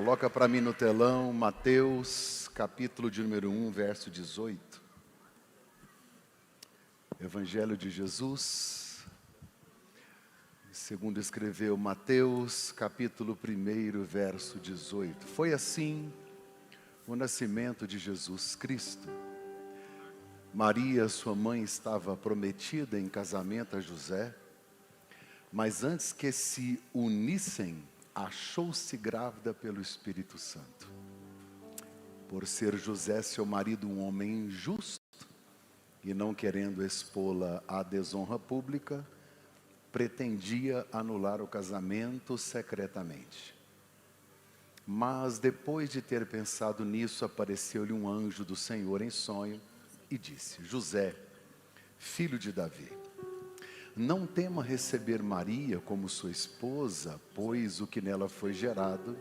Coloca para mim no telão, Mateus, capítulo de número 1, verso 18. Evangelho de Jesus, segundo escreveu Mateus, capítulo 1, verso 18. Foi assim o nascimento de Jesus Cristo. Maria, sua mãe, estava prometida em casamento a José, mas antes que se unissem, achou-se grávida pelo Espírito Santo. Por ser José, seu marido, um homem justo, e não querendo expô-la à desonra pública, pretendia anular o casamento secretamente. Mas depois de ter pensado nisso, apareceu-lhe um anjo do Senhor em sonho e disse: José, filho de Davi, não tema receber Maria como sua esposa, pois o que nela foi gerado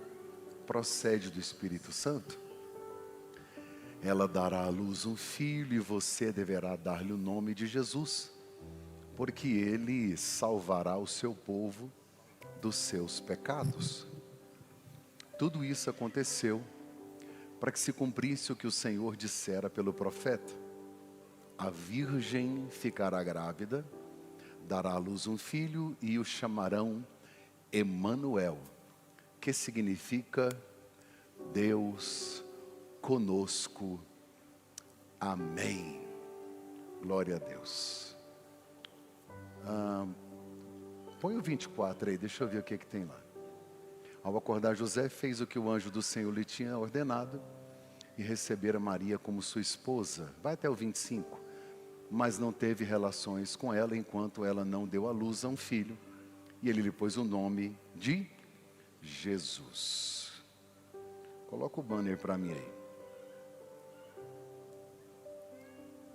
procede do Espírito Santo. Ela dará à luz um filho e você deverá dar-lhe o nome de Jesus, porque ele salvará o seu povo dos seus pecados. Tudo isso aconteceu para que se cumprisse o que o Senhor dissera pelo profeta: a virgem ficará grávida, dará à luz um filho e o chamarão Emanuel, que significa Deus conosco. Amém. Glória a Deus. Põe o 24 aí, deixa eu ver o que tem lá. Ao acordar, José fez o que o anjo do Senhor lhe tinha ordenado e recebera Maria como sua esposa. Vai até o 25. Mas não teve relações com ela enquanto ela não deu à luz a um filho. E ele lhe pôs o nome de Jesus. Coloca o banner para mim aí.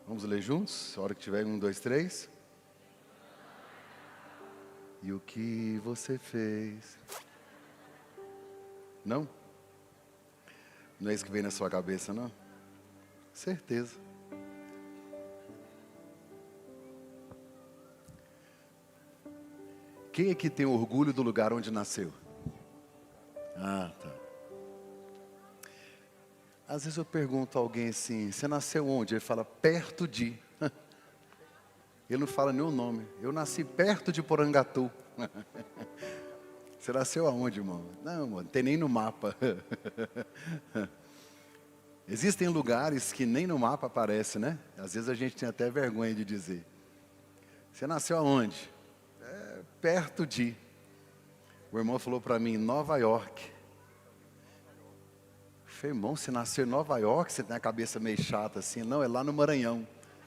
Vamos ler juntos? A hora que tiver 1, 2, 3. E o que você fez? Não? Não é isso que vem na sua cabeça, não? Certeza. Quem aqui tem orgulho do lugar onde nasceu? Ah, tá. Às vezes eu pergunto a alguém assim: você nasceu onde? Ele fala, perto de. Ele não fala nem o nome. Eu nasci perto de Porangatu. Você nasceu aonde, irmão? Não, mano, não tem nem no mapa. Existem lugares que nem no mapa aparece, né? Às vezes a gente tem até vergonha de dizer. Você nasceu aonde? Perto de. O irmão falou para mim, Nova York. Eu falei, irmão, você nasceu em Nova York? Você tem a cabeça meio chata assim? Não, é lá no Maranhão.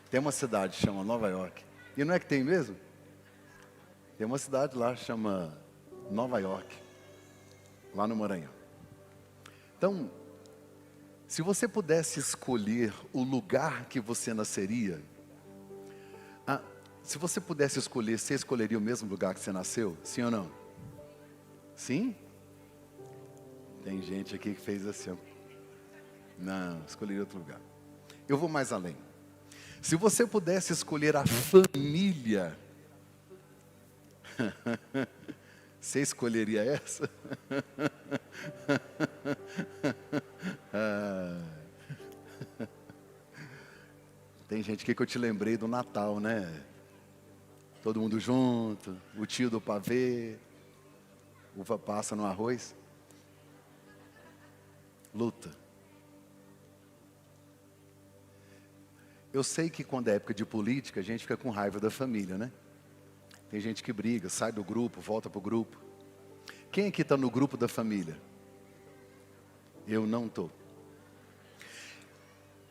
Tem uma cidade que chama Nova York. E não é que tem mesmo? Tem uma cidade lá que chama Nova York. Lá no Maranhão. Então, se você pudesse escolher o lugar que você nasceria, se você pudesse escolher, você escolheria o mesmo lugar que você nasceu? Sim ou não? Sim? Tem gente aqui que fez assim. Não, escolheria outro lugar. Eu vou mais além. Se você pudesse escolher a família, você escolheria essa? Tem gente aqui que eu te lembrei do Natal, né? Todo mundo junto, o tio do pavê, uva passa no arroz. Luta. Eu sei que quando é época de política, a gente fica com raiva da família, né? Tem gente que briga, sai do grupo, volta pro grupo. Quem aqui está no grupo da família? Eu não estou.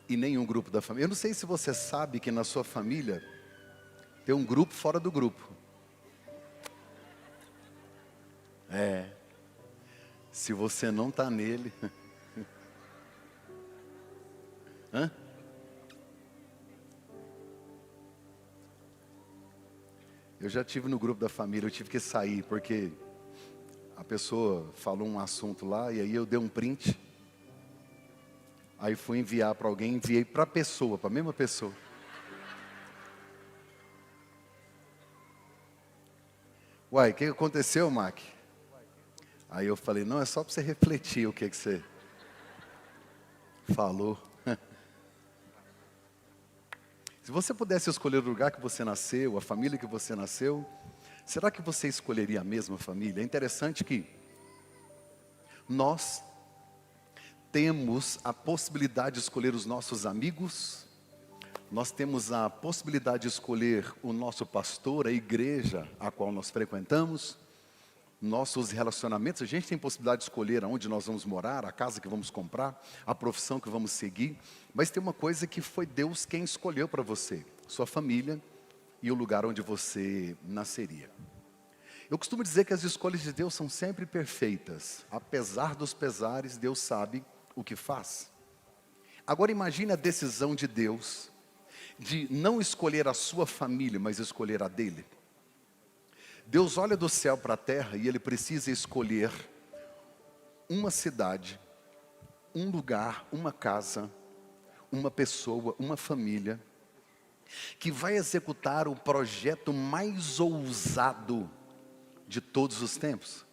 E nenhum grupo da família. Eu não sei se você sabe que na sua família tem um grupo fora do grupo. Se você não está nele. Hã? Eu já tive no grupo da família, eu tive que sair, porque a pessoa falou um assunto lá, e aí eu dei um print. Aí fui enviar para alguém, enviei para a pessoa, para a mesma pessoa. Uai, o que aconteceu, Mac? Aí eu falei, não, é só para você refletir o que você falou. Se você pudesse escolher o lugar que você nasceu, a família que você nasceu, será que você escolheria a mesma família? É interessante que nós temos a possibilidade de escolher os nossos amigos, nós temos a possibilidade de escolher o nosso pastor, a igreja a qual nós frequentamos, nossos relacionamentos. A gente tem possibilidade de escolher aonde nós vamos morar, a casa que vamos comprar, a profissão que vamos seguir. Mas tem uma coisa que foi Deus quem escolheu para você, sua família e o lugar onde você nasceria. Eu costumo dizer que as escolhas de Deus são sempre perfeitas. Apesar dos pesares, Deus sabe o que faz. Agora imagine a decisão de Deus de não escolher a sua família, mas escolher a dele. Deus olha do céu para a terra e Ele precisa escolher uma cidade, um lugar, uma casa, uma pessoa, uma família, que vai executar o projeto mais ousado de todos os tempos.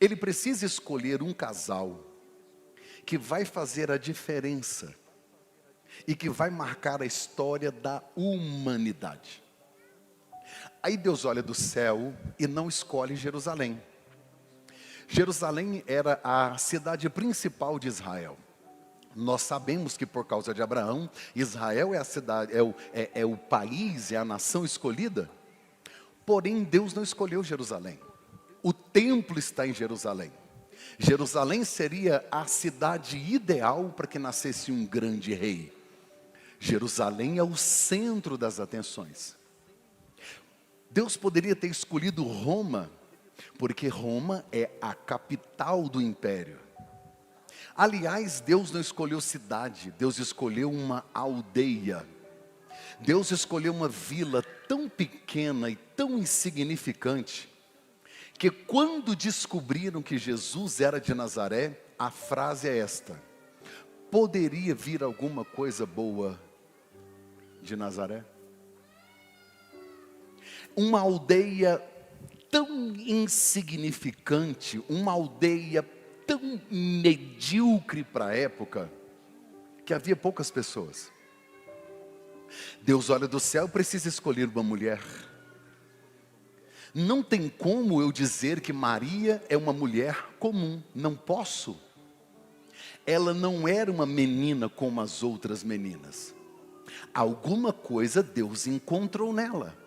Ele precisa escolher um casal que vai fazer a diferença e que vai marcar a história da humanidade. Aí Deus olha do céu e não escolhe Jerusalém. Jerusalém era a cidade principal de Israel. Nós sabemos que por causa de Abraão, Israel é a cidade, é o país, é a nação escolhida. Porém, Deus não escolheu Jerusalém. O templo está em Jerusalém. Jerusalém seria a cidade ideal para que nascesse um grande rei. Jerusalém é o centro das atenções. Deus poderia ter escolhido Roma, porque Roma é a capital do império. Aliás, Deus não escolheu cidade, Deus escolheu uma aldeia. Deus escolheu uma vila tão pequena e tão insignificante, que quando descobriram que Jesus era de Nazaré, a frase é esta: poderia vir alguma coisa boa de Nazaré? Uma aldeia tão insignificante, uma aldeia tão medíocre para a época, que havia poucas pessoas. Deus olha do céu e precisa escolher uma mulher. Não tem como eu dizer que Maria é uma mulher comum, não posso. Ela não era uma menina como as outras meninas. Alguma coisa Deus encontrou nela.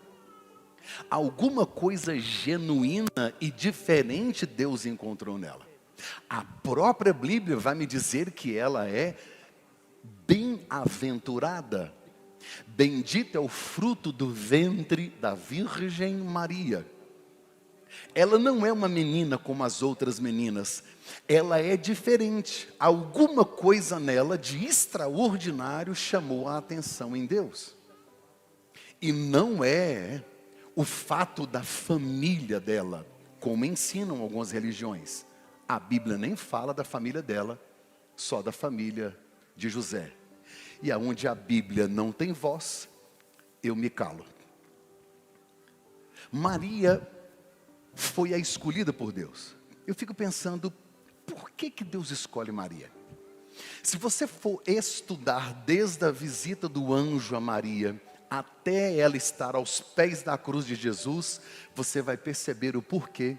Alguma coisa genuína e diferente Deus encontrou nela. A própria Bíblia vai me dizer que ela é bem-aventurada. Bendito é o fruto do ventre da Virgem Maria. Ela não é uma menina como as outras meninas. Ela é diferente. Alguma coisa nela de extraordinário chamou a atenção em Deus. E não é o fato da família dela, como ensinam algumas religiões. A Bíblia nem fala da família dela, só da família de José. E aonde a Bíblia não tem voz, eu me calo. Maria foi a escolhida por Deus. Eu fico pensando, por que Deus escolhe Maria? Se você for estudar desde a visita do anjo a Maria, até ela estar aos pés da cruz de Jesus, você vai perceber o porquê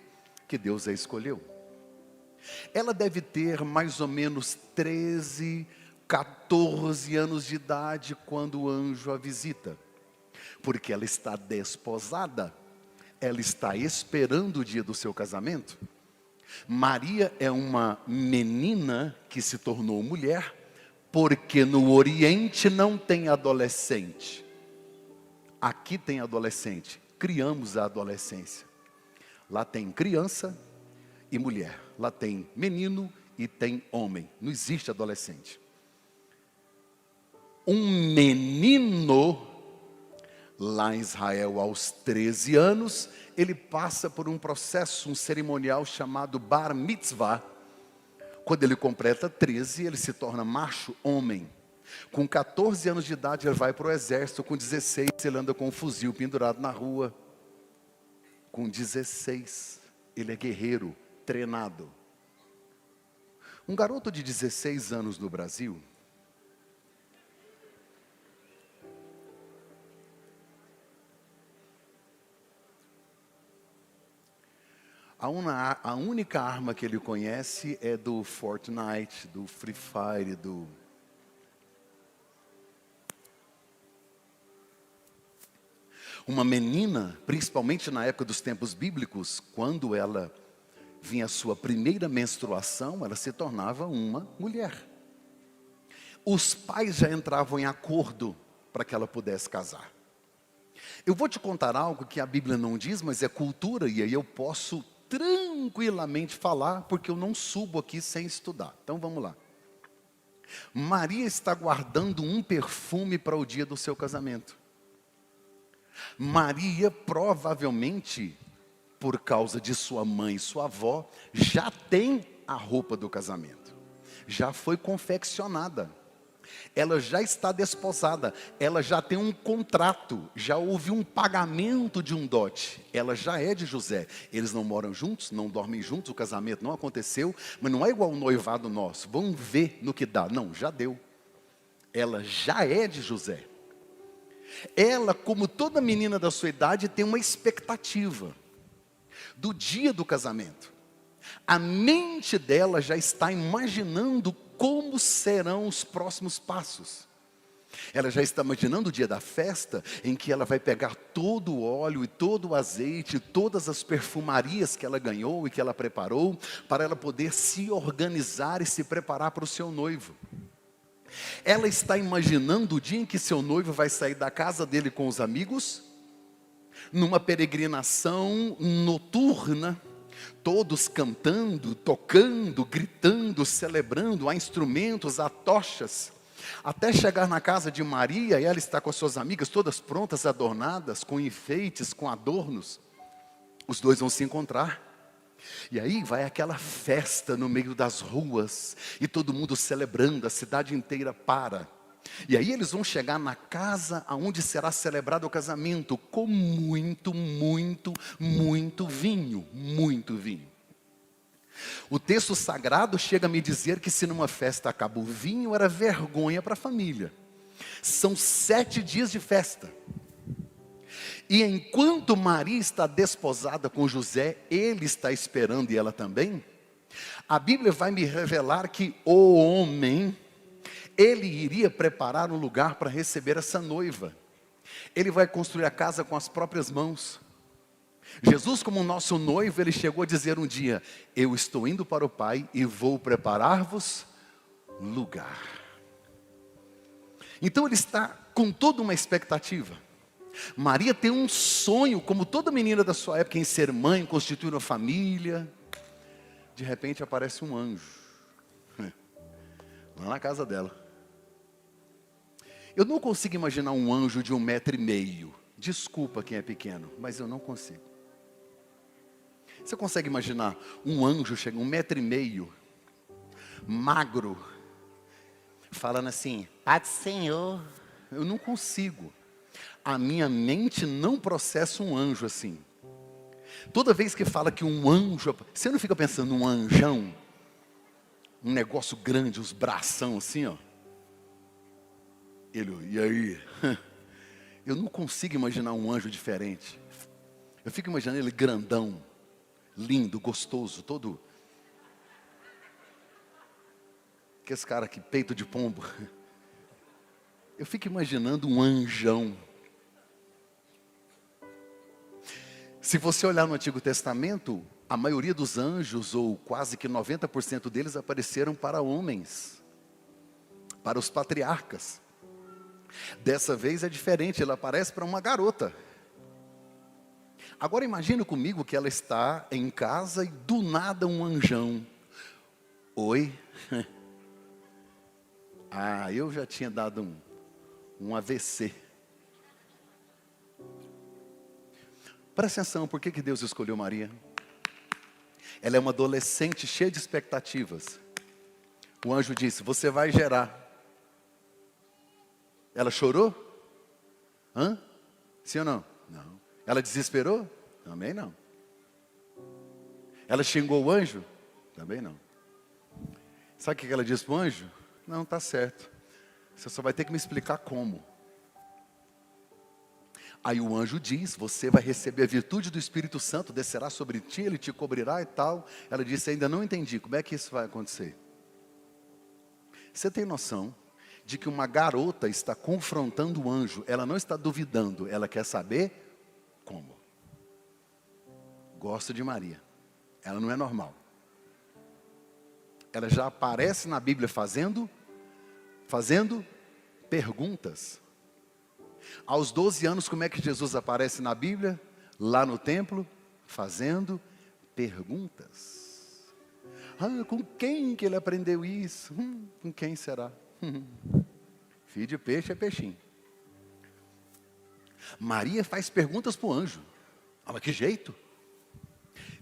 que Deus a escolheu. Ela deve ter mais ou menos 13, 14 anos de idade quando o anjo a visita. Porque ela está desposada, ela está esperando o dia do seu casamento. Maria é uma menina que se tornou mulher, porque no Oriente não tem adolescente. Aqui tem adolescente, criamos a adolescência. Lá tem criança e mulher, lá tem menino e tem homem, não existe adolescente. Um menino, lá em Israel, aos 13 anos, ele passa por um processo, um cerimonial chamado Bar Mitzvah. Quando ele completa 13, ele se torna macho, homem. Com 14 anos de idade, ele vai para o exército. Com 16, ele anda com um fuzil pendurado na rua. Com 16, ele é guerreiro. treinado. Um garoto de 16 anos no Brasil, a única arma que ele conhece é do Fortnite, do Free Fire, Uma menina, principalmente na época dos tempos bíblicos, quando ela vinha a sua primeira menstruação, ela se tornava uma mulher. Os pais já entravam em acordo para que ela pudesse casar. Eu vou te contar algo que a Bíblia não diz, mas é cultura, e aí eu posso tranquilamente falar, porque eu não subo aqui sem estudar. Então vamos lá. Maria está guardando um perfume para o dia do seu casamento. Maria provavelmente, por causa de sua mãe e sua avó, já tem a roupa do casamento. Já foi confeccionada. Ela já está desposada, ela já tem um contrato, já houve um pagamento de um dote, ela já é de José. Eles não moram juntos, não dormem juntos, o casamento não aconteceu, mas não é igual o noivado nosso, vamos ver no que dá. Não, já deu. Ela já é de José. Ela, como toda menina da sua idade, tem uma expectativa do dia do casamento. A mente dela já está imaginando como serão os próximos passos. Ela já está imaginando o dia da festa, em que ela vai pegar todo o óleo e todo o azeite, todas as perfumarias que ela ganhou e que ela preparou, para ela poder se organizar e se preparar para o seu noivo. Ela está imaginando o dia em que seu noivo vai sair da casa dele com os amigos, numa peregrinação noturna, todos cantando, tocando, gritando, celebrando, há instrumentos, há tochas, até chegar na casa de Maria, e ela está com as suas amigas, todas prontas, adornadas, com enfeites, com adornos. Os dois vão se encontrar, e aí vai aquela festa no meio das ruas, e todo mundo celebrando, a cidade inteira para. E aí eles vão chegar na casa onde será celebrado o casamento, com muito, muito, muito vinho, muito vinho. O texto sagrado chega a me dizer que se numa festa acaba o vinho, era vergonha para a família. São 7 dias de festa. E enquanto Maria está desposada com José, ele está esperando e ela também, a Bíblia vai me revelar que o homem, ele iria preparar um lugar para receber essa noiva. Ele vai construir a casa com as próprias mãos. Jesus, como nosso noivo, ele chegou a dizer um dia: eu estou indo para o Pai e vou preparar-vos lugar. Então ele está com toda uma expectativa. Maria tem um sonho, como toda menina da sua época, em ser mãe, constituir uma família. De repente aparece um anjo lá na casa dela. Eu não consigo imaginar um anjo de 1,5 metro. Desculpa quem é pequeno, mas eu não consigo. Você consegue imaginar um anjo chegando 1,5 metro, magro, falando assim: Paz do Senhor? Eu não consigo. A minha mente não processa um anjo assim. Toda vez que fala que um anjo, você não fica pensando num anjão, um negócio grande, os bração assim, ó. Ele, e aí? Eu não consigo imaginar um anjo diferente. Eu fico imaginando ele grandão, lindo, gostoso, todo. Que esse cara aqui, peito de pombo. Eu fico imaginando um anjão. Se você olhar no Antigo Testamento, a maioria dos anjos, ou quase que 90% deles, apareceram para homens, para os patriarcas. Dessa vez é diferente, ela aparece para uma garota. Agora imagine comigo que ela está em casa e do nada um anjão. Oi? Eu já tinha dado um AVC. Presta atenção, por que Deus escolheu Maria? Ela é uma adolescente cheia de expectativas. O anjo disse: você vai gerar. Ela chorou? Sim ou não? Não. Ela desesperou? Também não. Ela xingou o anjo? Também não. Sabe o que ela disse para o anjo? Não, tá certo. Você só vai ter que me explicar como. Aí o anjo diz, você vai receber a virtude do Espírito Santo, descerá sobre ti, ele te cobrirá e tal. Ela disse, ainda não entendi, como é que isso vai acontecer? Você tem noção de que uma garota está confrontando o anjo, ela não está duvidando, ela quer saber como. Gosta de Maria, ela não é normal. Ela já aparece na Bíblia fazendo perguntas. Aos 12 anos, como é que Jesus aparece na Bíblia? Lá no templo, fazendo perguntas. Com quem que ele aprendeu isso? Com quem será? Filho de peixe é peixinho. Maria faz perguntas para o anjo. Mas que jeito?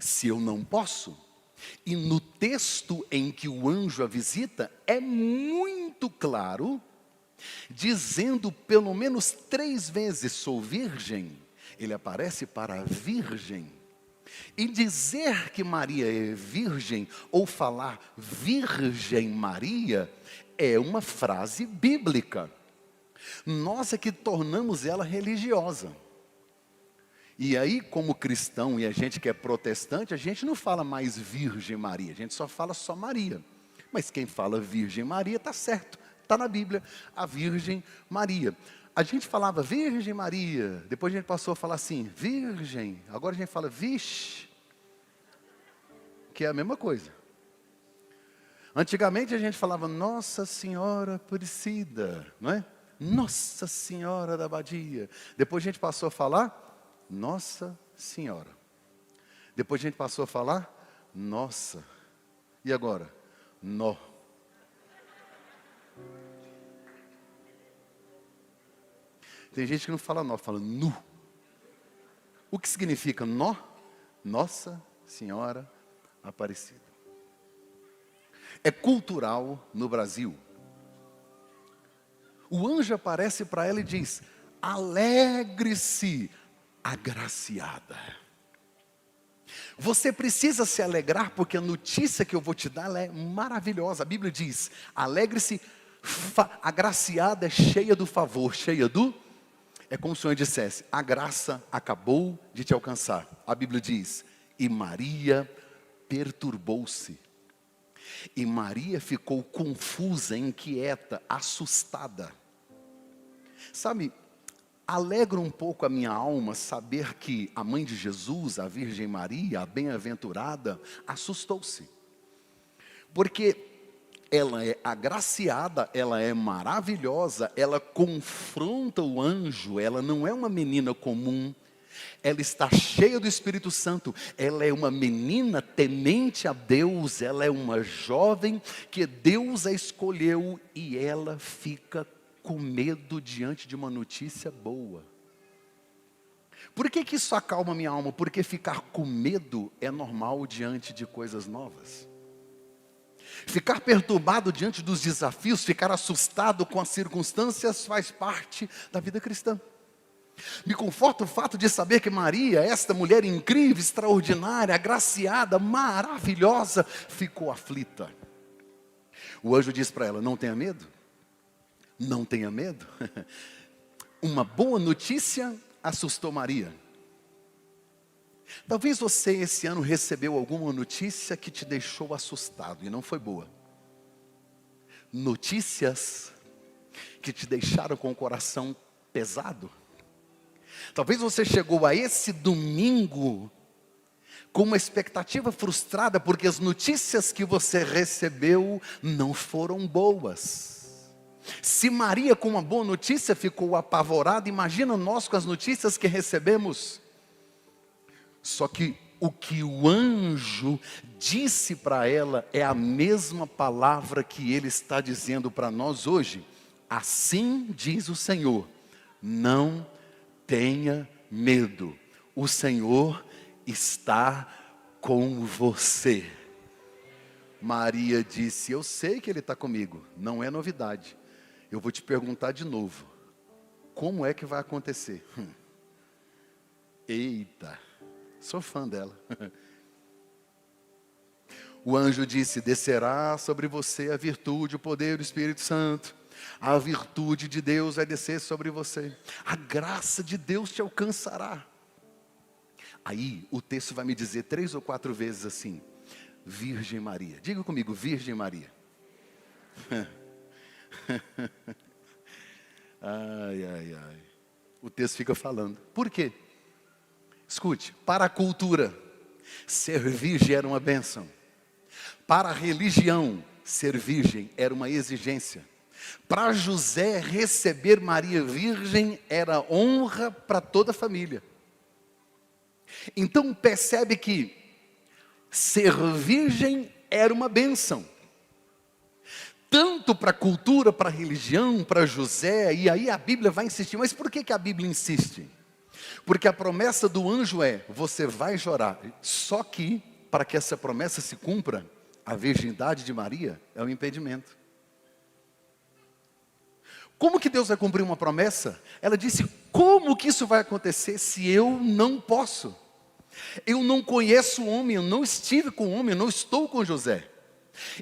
Se eu não posso? E no texto em que o anjo a visita, é muito claro, dizendo pelo menos 3 vezes, sou virgem. Ele aparece para a virgem. E dizer que Maria é virgem, ou falar Virgem Maria, é uma frase bíblica. Nós é que tornamos ela religiosa. E aí, como cristão e a gente que é protestante, a gente não fala mais Virgem Maria, a gente só fala só Maria. Mas quem fala Virgem Maria está certo, está na Bíblia, a Virgem Maria. A gente falava Virgem Maria, depois a gente passou a falar assim, Virgem, agora a gente fala Vixe, que é a mesma coisa. Antigamente a gente falava Nossa Senhora Aparecida, não é? Nossa Senhora da Abadia. Depois a gente passou a falar Nossa Senhora. Depois a gente passou a falar Nossa. E agora? Nó. Tem gente que não fala nó, fala nu. O que significa nó? Nossa Senhora Aparecida. É cultural no Brasil. O anjo aparece para ela e diz, alegre-se, agraciada. Você precisa se alegrar porque a notícia que eu vou te dar ela é maravilhosa. A Bíblia diz, alegre-se, agraciada é cheia do favor, cheia do... É como se o Senhor dissesse, a graça acabou de te alcançar. A Bíblia diz, e Maria perturbou-se. E Maria ficou confusa, inquieta, assustada. Sabe, alegra um pouco a minha alma saber que a mãe de Jesus, a Virgem Maria, a bem-aventurada, assustou-se. Porque ela é agraciada, ela é maravilhosa, ela confronta o anjo, ela não é uma menina comum, ela está cheia do Espírito Santo, ela é uma menina temente a Deus, ela é uma jovem que Deus a escolheu e ela fica com medo diante de uma notícia boa. Por que que isso acalma minha alma? Porque ficar com medo é normal diante de coisas novas. Ficar perturbado diante dos desafios, ficar assustado com as circunstâncias faz parte da vida cristã. Me conforta o fato de saber que Maria, esta mulher incrível, extraordinária, agraciada, maravilhosa, ficou aflita. O anjo diz para ela, não tenha medo. Não tenha medo. Uma boa notícia assustou Maria. Talvez você esse ano recebeu alguma notícia que te deixou assustado e não foi boa. Notícias que te deixaram com o coração pesado. Talvez você chegou a esse domingo com uma expectativa frustrada porque as notícias que você recebeu não foram boas. Se Maria com uma boa notícia ficou apavorada, imagina nós com as notícias que recebemos. Só que o que o anjo disse para ela é a mesma palavra que ele está dizendo para nós hoje. Assim diz o Senhor, não tenha medo, o Senhor está com você. Maria disse, eu sei que Ele está comigo, não é novidade. Eu vou te perguntar de novo, como é que vai acontecer? Eita, sou fã dela. O anjo disse: descerá sobre você a virtude, o poder do Espírito Santo. A virtude de Deus vai descer sobre você. A graça de Deus te alcançará. Aí o texto vai me dizer 3 ou 4 vezes assim: Virgem Maria. Diga comigo, Virgem Maria. Ai, ai, ai. O texto fica falando. Por quê? Escute, para a cultura, ser virgem era uma bênção. Para a religião, ser virgem era uma exigência. Para José, receber Maria virgem era honra para toda a família. Então percebe que ser virgem era uma bênção. Tanto para a cultura, para a religião, para José, e aí a Bíblia vai insistir. Mas por que a Bíblia insiste? Porque a promessa do anjo é: você vai chorar. Só que, para que essa promessa se cumpra, a virgindade de Maria é um impedimento. Como que Deus vai cumprir uma promessa? Ela disse: como que isso vai acontecer se eu não posso? Eu não conheço o homem, eu não estive com o homem, eu não estou com José.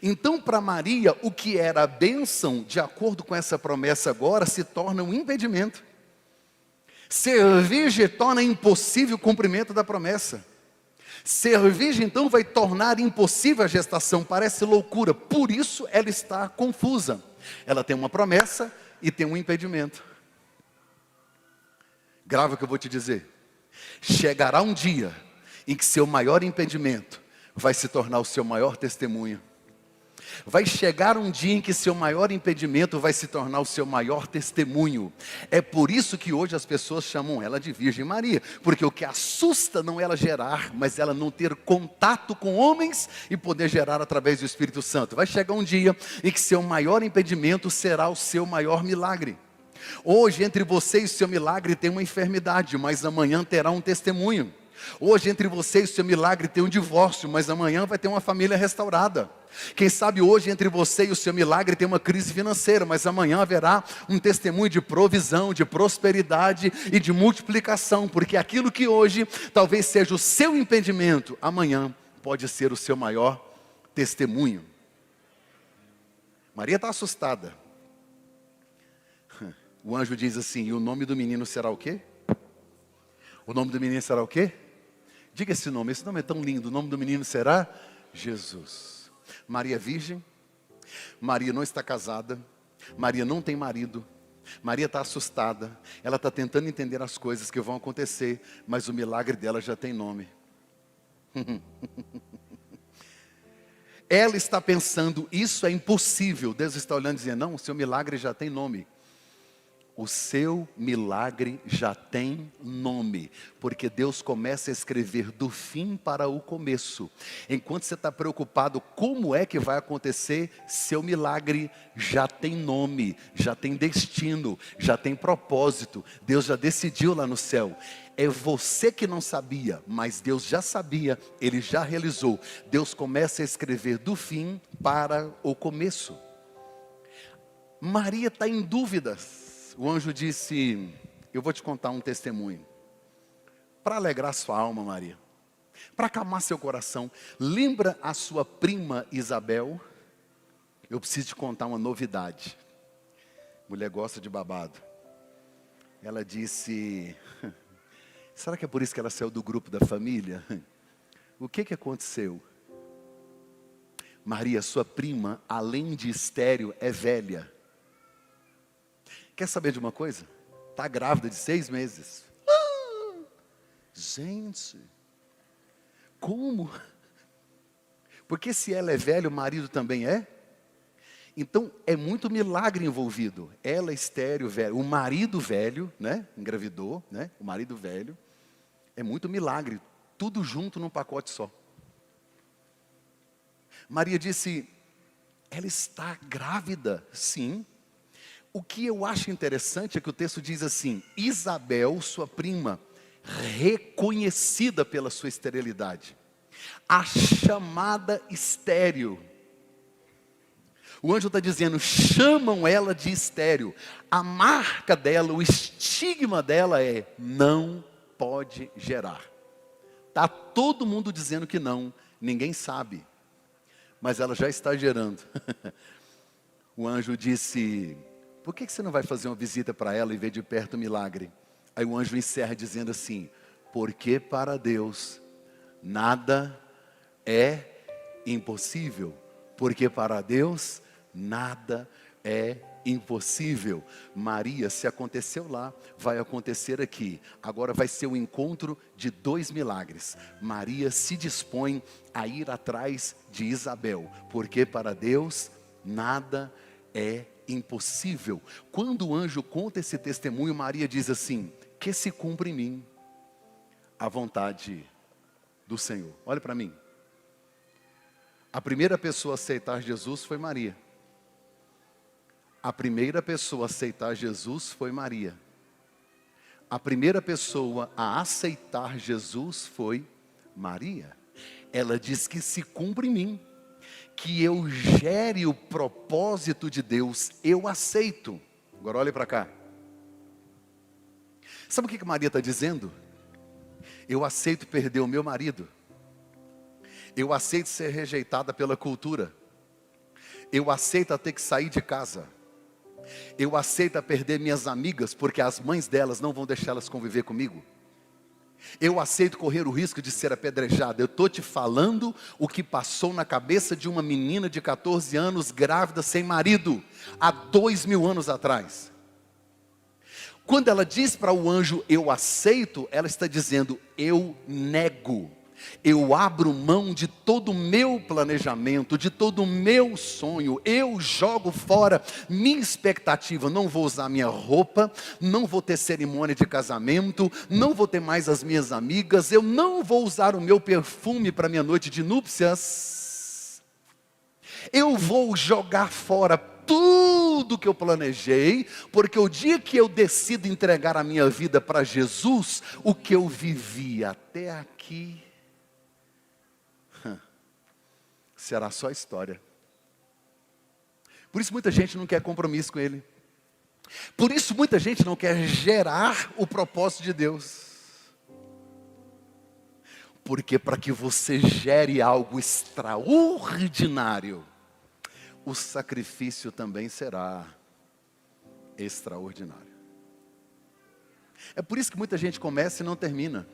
Então, para Maria, o que era a bênção, de acordo com essa promessa agora, se torna um impedimento. Ser virgem torna impossível o cumprimento da promessa. Ser virgem, então, vai tornar impossível a gestação. Parece loucura, por isso ela está confusa. Ela tem uma promessa e tem um impedimento. Grava o que eu vou te dizer. Chegará um dia em que seu maior impedimento vai se tornar o seu maior testemunho. Vai chegar um dia em que seu maior impedimento vai se tornar o seu maior testemunho. É por isso que hoje as pessoas chamam ela de Virgem Maria. Porque o que assusta não é ela gerar, mas ela não ter contato com homens e poder gerar através do Espírito Santo. Vai chegar um dia em que seu maior impedimento será o seu maior milagre. Hoje entre você e o seu milagre tem uma enfermidade, mas amanhã terá um testemunho. Hoje entre você e o seu milagre tem um divórcio, mas amanhã vai ter uma família restaurada. Quem sabe hoje entre você e o seu milagre tem uma crise financeira, mas amanhã haverá um testemunho de provisão, de prosperidade e de multiplicação, porque aquilo que hoje talvez seja o seu impedimento, amanhã pode ser o seu maior testemunho. Maria está assustada. O anjo diz assim: e o nome do menino será o quê? O nome do menino será o quê? Diga esse nome é tão lindo. O nome do menino será Jesus. Maria é virgem. Maria não está casada. Maria não tem marido. Maria está assustada. Ela está tentando entender as coisas que vão acontecer, mas o milagre dela já tem nome. Ela está pensando: isso é impossível. Deus está olhando e dizendo: não, o seu milagre já tem nome. O seu milagre já tem nome, porque Deus começa a escrever do fim para o começo. Enquanto você está preocupado como é que vai acontecer, seu milagre já tem nome, já tem destino, já tem propósito. Deus já decidiu lá no céu. É você que não sabia, mas Deus já sabia, Ele já realizou. Deus começa a escrever do fim para o começo. Maria está em dúvidas. O anjo disse: eu vou te contar um testemunho, para alegrar sua alma, Maria, para acalmar seu coração. Lembra a sua prima Isabel? Eu preciso te contar uma novidade. Mulher gosta de babado. Ela disse: será que é por isso que ela saiu do grupo da família? O que aconteceu? Maria, sua prima, além de estéril, é velha. Quer saber de uma coisa? Está grávida de 6 meses. Gente, como? Porque se ela é velha, o marido também é? Então é muito milagre envolvido. Ela é estéril, velho. O marido velho, né? Engravidou, né? O marido velho. É muito milagre. Tudo junto num pacote só. Maria disse: ela está grávida. Sim. O que eu acho interessante é que o texto diz assim: Isabel, sua prima, reconhecida pela sua esterilidade, a chamada estéril. O anjo está dizendo: chamam ela de estéril. A marca dela, o estigma dela é: não pode gerar. Está todo mundo dizendo que não, ninguém sabe. mas ela já está gerando. O anjo disse: por que você não vai fazer uma visita para ela e ver de perto o milagre? Aí o anjo encerra dizendo assim: porque para Deus nada é impossível. Porque para Deus nada é impossível. Maria, se aconteceu lá, vai acontecer aqui. Agora vai ser o encontro de 2 milagres. Maria se dispõe a ir atrás de Isabel, porque para Deus nada é impossível. Quando o anjo conta esse testemunho, Maria diz assim: que se cumpra em mim a vontade do Senhor. Olha para mim. A primeira pessoa a aceitar Jesus foi Maria. A primeira pessoa a aceitar Jesus foi Maria. A primeira pessoa a aceitar Jesus foi Maria. Ela diz que se cumpra em mim, que eu gere o propósito de Deus, eu aceito. Agora olhe para cá. Sabe o que Maria está dizendo? Eu aceito perder o meu marido. Eu aceito ser rejeitada pela cultura. Eu aceito ter que sair de casa. Eu aceito perder minhas amigas, porque as mães delas não vão deixar elas conviver comigo. Eu aceito correr o risco de ser apedrejada. Eu estou te falando o que passou na cabeça de uma menina de 14 anos, grávida, sem marido, há 2000 anos atrás. Quando ela diz para o anjo, eu aceito, ela está dizendo, eu nego. Eu abro mão de todo o meu planejamento, de todo o meu sonho. Eu jogo fora minha expectativa. Não vou usar minha roupa, não vou ter cerimônia de casamento, não vou ter mais as minhas amigas, eu não vou usar o meu perfume para minha noite de núpcias. Eu vou jogar fora tudo que eu planejei, porque o dia que eu decido entregar a minha vida para Jesus, o que eu vivi até aqui será só história. Por isso muita gente não quer compromisso com Ele. Por isso muita gente não quer gerar o propósito de Deus. Porque para que você gere algo extraordinário, o sacrifício também será extraordinário. É por isso que muita gente começa e não termina.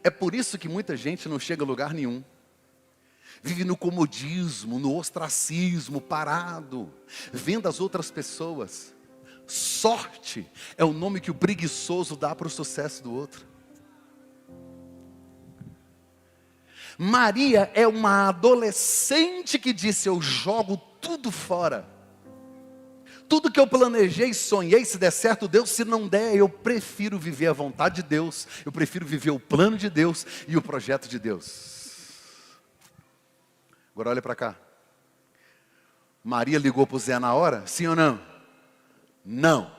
É por isso que muita gente não chega a lugar nenhum. Vive no comodismo, no ostracismo, parado, vendo as outras pessoas. Sorte é o nome que o preguiçoso dá para o sucesso do outro. Maria é uma adolescente que disse, eu jogo tudo fora. Tudo que eu planejei, sonhei, se der certo, Deus, se não der, eu prefiro viver a vontade de Deus. Eu prefiro viver o plano de Deus e o projeto de Deus. Agora olha para cá. Maria ligou para o Zé na hora? Sim ou não? Não.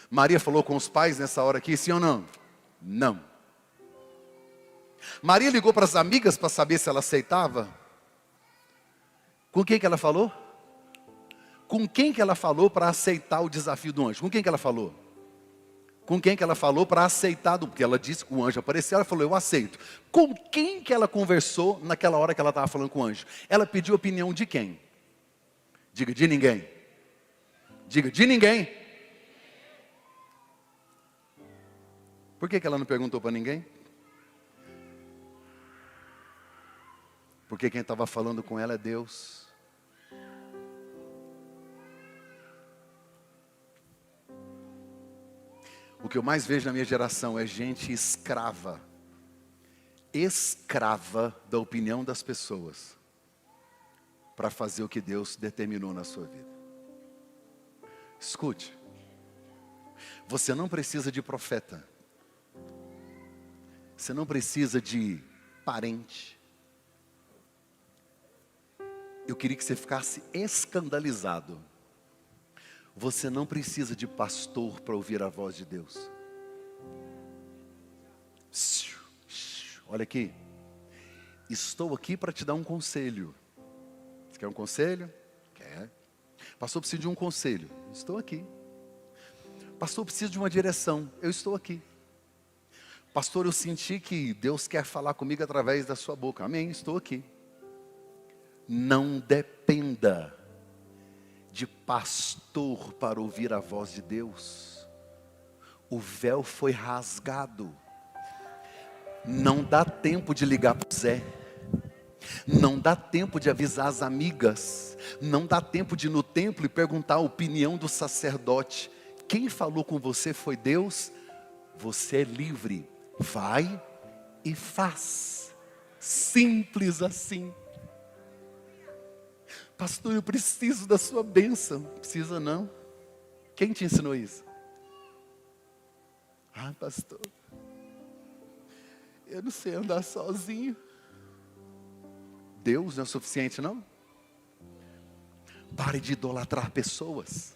Maria falou com os pais nessa hora aqui? Sim ou não? Não. Maria ligou para as amigas para saber se ela aceitava? Com quem que ela falou? Com quem que ela falou para aceitar o desafio do anjo? Com quem que ela falou? Com quem que ela falou para aceitar? Porque ela disse que o anjo apareceu, ela falou, eu aceito. Com quem que ela conversou naquela hora que ela estava falando com o anjo? Ela pediu a opinião de quem? Diga, de ninguém. Diga, de ninguém. Por que ela não perguntou para ninguém? Porque quem estava falando com ela é Deus. O que eu mais vejo na minha geração é gente escrava da opinião das pessoas, para fazer o que Deus determinou na sua vida. Escute, você não precisa de profeta, você não precisa de parente. Eu queria que você ficasse escandalizado. Você não precisa de pastor para ouvir a voz de Deus. Olha aqui. Estou aqui para te dar um conselho. Você quer um conselho? Quer. Pastor, preciso de um conselho. Estou aqui. Pastor, preciso de uma direção. Eu estou aqui. Pastor, eu senti que Deus quer falar comigo através da sua boca. Amém, estou aqui. Não dependa de pastor para ouvir a voz de Deus. O véu foi rasgado. Não dá tempo de ligar para o Zé. Não dá tempo de avisar as amigas. Não dá tempo de ir no templo e perguntar a opinião do sacerdote. Quem falou com você foi Deus. Você é livre. Vai e faz. Simples assim. Pastor, eu preciso da sua bênção. Precisa não. Quem te ensinou isso? Ah, pastor, eu não sei andar sozinho. Deus não é suficiente, não? Pare de idolatrar pessoas.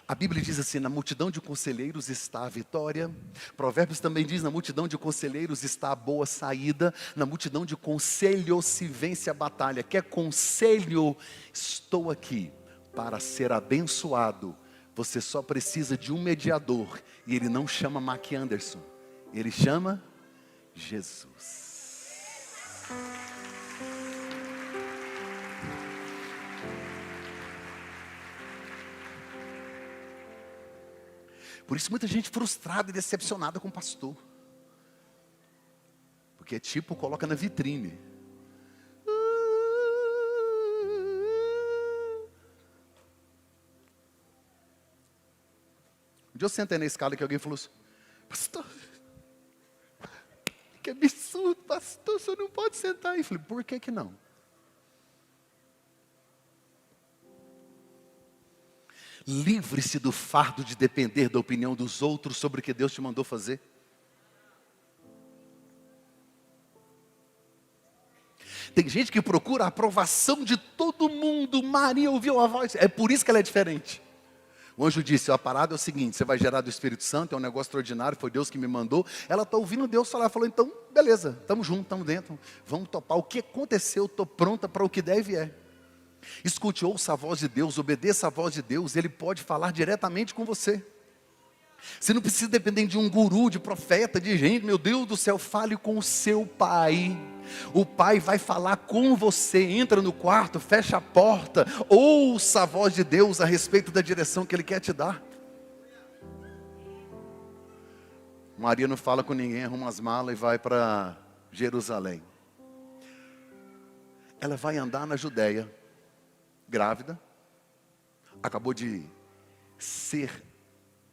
A Bíblia diz assim, na multidão de conselheiros está a vitória. Provérbios também diz, na multidão de conselheiros está a boa saída. Na multidão de conselhos se vence a batalha. Quer conselho? Estou aqui para ser abençoado. Você só precisa de um mediador. E ele não chama Mac Anderson. Ele chama Jesus. Por isso muita gente frustrada e decepcionada com o pastor. Porque tipo, coloca na vitrine. Um dia eu sentei na escala que alguém falou assim, pastor, que absurdo, pastor, o senhor não pode sentar aí. Eu falei, por que não? Livre-se do fardo de depender da opinião dos outros sobre o que Deus te mandou fazer. Tem gente que procura a aprovação de todo mundo. Maria ouviu a voz, é por isso que ela é diferente. O anjo disse, a parada é o seguinte, você vai gerar do Espírito Santo, é um negócio extraordinário, foi Deus que me mandou. Ela está ouvindo Deus falar, falou, então, beleza, estamos juntos, estamos dentro, vamos topar. O que aconteceu, estou pronta para o que der e vier. Escute, ouça a voz de Deus, obedeça a voz de Deus, Ele pode falar diretamente com você. Você não precisa depender de um guru, de profeta, de gente, meu Deus do céu, fale com o seu pai. O pai vai falar com você, entra no quarto, fecha a porta, ouça a voz de Deus a respeito da direção que Ele quer te dar. Maria não fala com ninguém, arruma as malas e vai para Jerusalém. Ela vai andar na Judéia, grávida, acabou de ser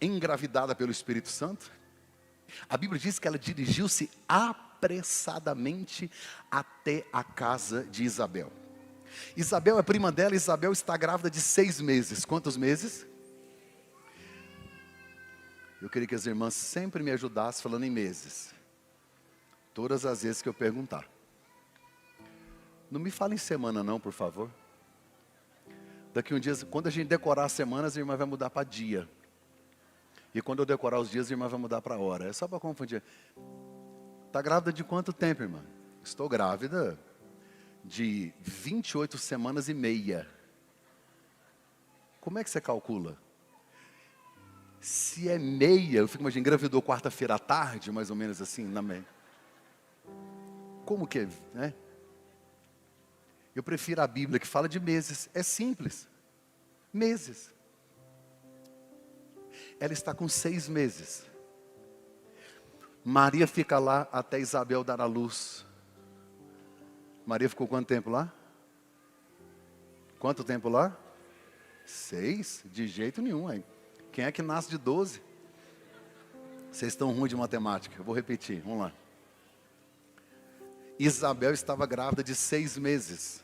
engravidada pelo Espírito Santo. A Bíblia diz que ela dirigiu-se apressadamente até a casa de Isabel. Isabel é prima dela, Isabel está grávida de 6 meses. Quantos meses? Eu queria que as irmãs sempre me ajudassem falando em meses. Todas as vezes que eu perguntar. Não me fale em semana não, por favor. Daqui um dia, quando a gente decorar as semanas, a irmã vai mudar para dia. E quando eu decorar os dias, a irmã vai mudar para hora. É só para confundir. Está grávida de quanto tempo, irmã? Estou grávida de 28 semanas e meia. Como é que você calcula? Se é meia, eu fico imaginando, engravidou quarta-feira à tarde, mais ou menos assim, na meia. Como que é, né? Eu prefiro a Bíblia que fala de meses. É simples. Meses. Ela está com 6 meses. Maria fica lá até Isabel dar à luz. Maria ficou quanto tempo lá? Quanto tempo lá? 6? De jeito nenhum, hein? Quem é que nasce de 12? Vocês estão ruins de matemática. Eu vou repetir, vamos lá. Isabel estava grávida de 6 meses.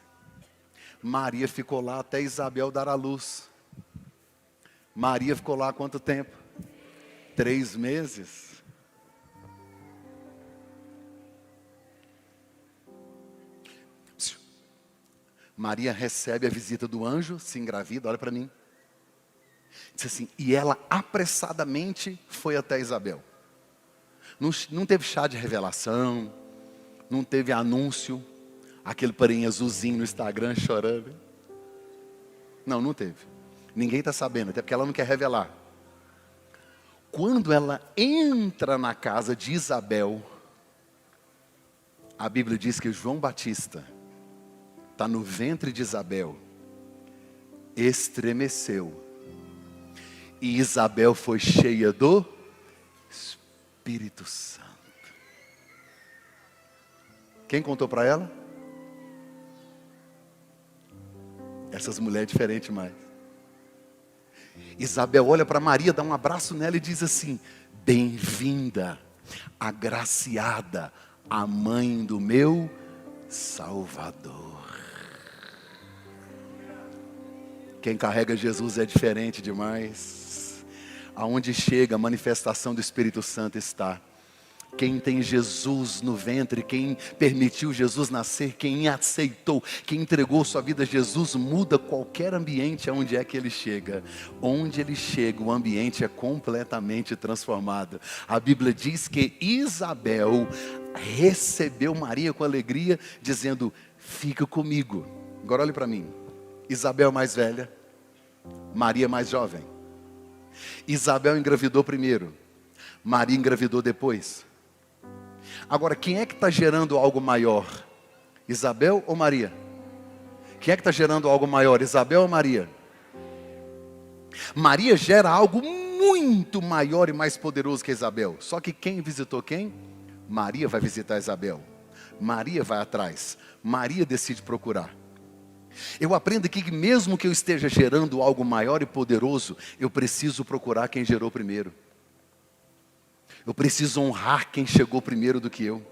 Maria ficou lá até Isabel dar à luz. Maria ficou lá quanto tempo? 3 meses. Maria recebe a visita do anjo, se engravida, olha para mim. Diz assim, e ela apressadamente foi até Isabel. Não teve chá de revelação, não teve anúncio, aquele parinho azulzinho no Instagram chorando. Não teve. Ninguém está sabendo, até porque ela não quer revelar. Quando ela entra na casa de Isabel, a Bíblia diz que João Batista está no ventre de Isabel, estremeceu. E Isabel foi cheia do Espírito Santo. Quem contou para ela? Essas mulheres diferentes mais. Isabel olha para Maria, dá um abraço nela e diz assim: bem-vinda, agraciada, a mãe do meu Salvador. Quem carrega Jesus é diferente demais. Aonde chega, a manifestação do Espírito Santo está. Quem tem Jesus no ventre, quem permitiu Jesus nascer, quem aceitou, quem entregou sua vida a Jesus, muda qualquer ambiente aonde é que ele chega. Onde ele chega, o ambiente é completamente transformado. A Bíblia diz que Isabel recebeu Maria com alegria, dizendo: fica comigo. Agora olhe para mim. Isabel mais velha, Maria mais jovem. Isabel engravidou primeiro, Maria engravidou depois. Agora, quem é que está gerando algo maior? Isabel ou Maria? Quem é que está gerando algo maior? Isabel ou Maria? Maria gera algo muito maior e mais poderoso que Isabel. Só que quem visitou quem? Maria vai visitar Isabel. Maria vai atrás. Maria decide procurar. Eu aprendo aqui que mesmo que eu esteja gerando algo maior e poderoso, eu preciso procurar quem gerou primeiro. Eu preciso honrar quem chegou primeiro do que eu.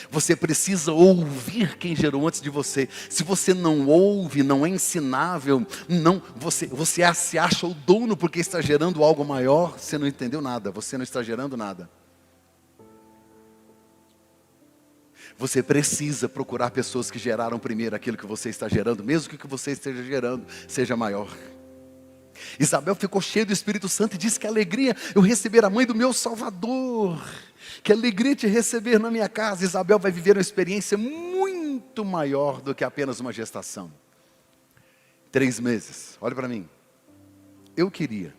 Você precisa ouvir quem gerou antes de você. Se você não ouve, não é ensinável, você se acha o dono porque está gerando algo maior, você não entendeu nada, você não está gerando nada. Você precisa procurar pessoas que geraram primeiro aquilo que você está gerando, mesmo que o que você esteja gerando seja maior. Isabel ficou cheia do Espírito Santo e disse: que alegria eu receber a mãe do meu Salvador, que alegria te receber na minha casa. Isabel vai viver uma experiência muito maior do que apenas uma gestação. 3 meses, olha para mim. Eu queria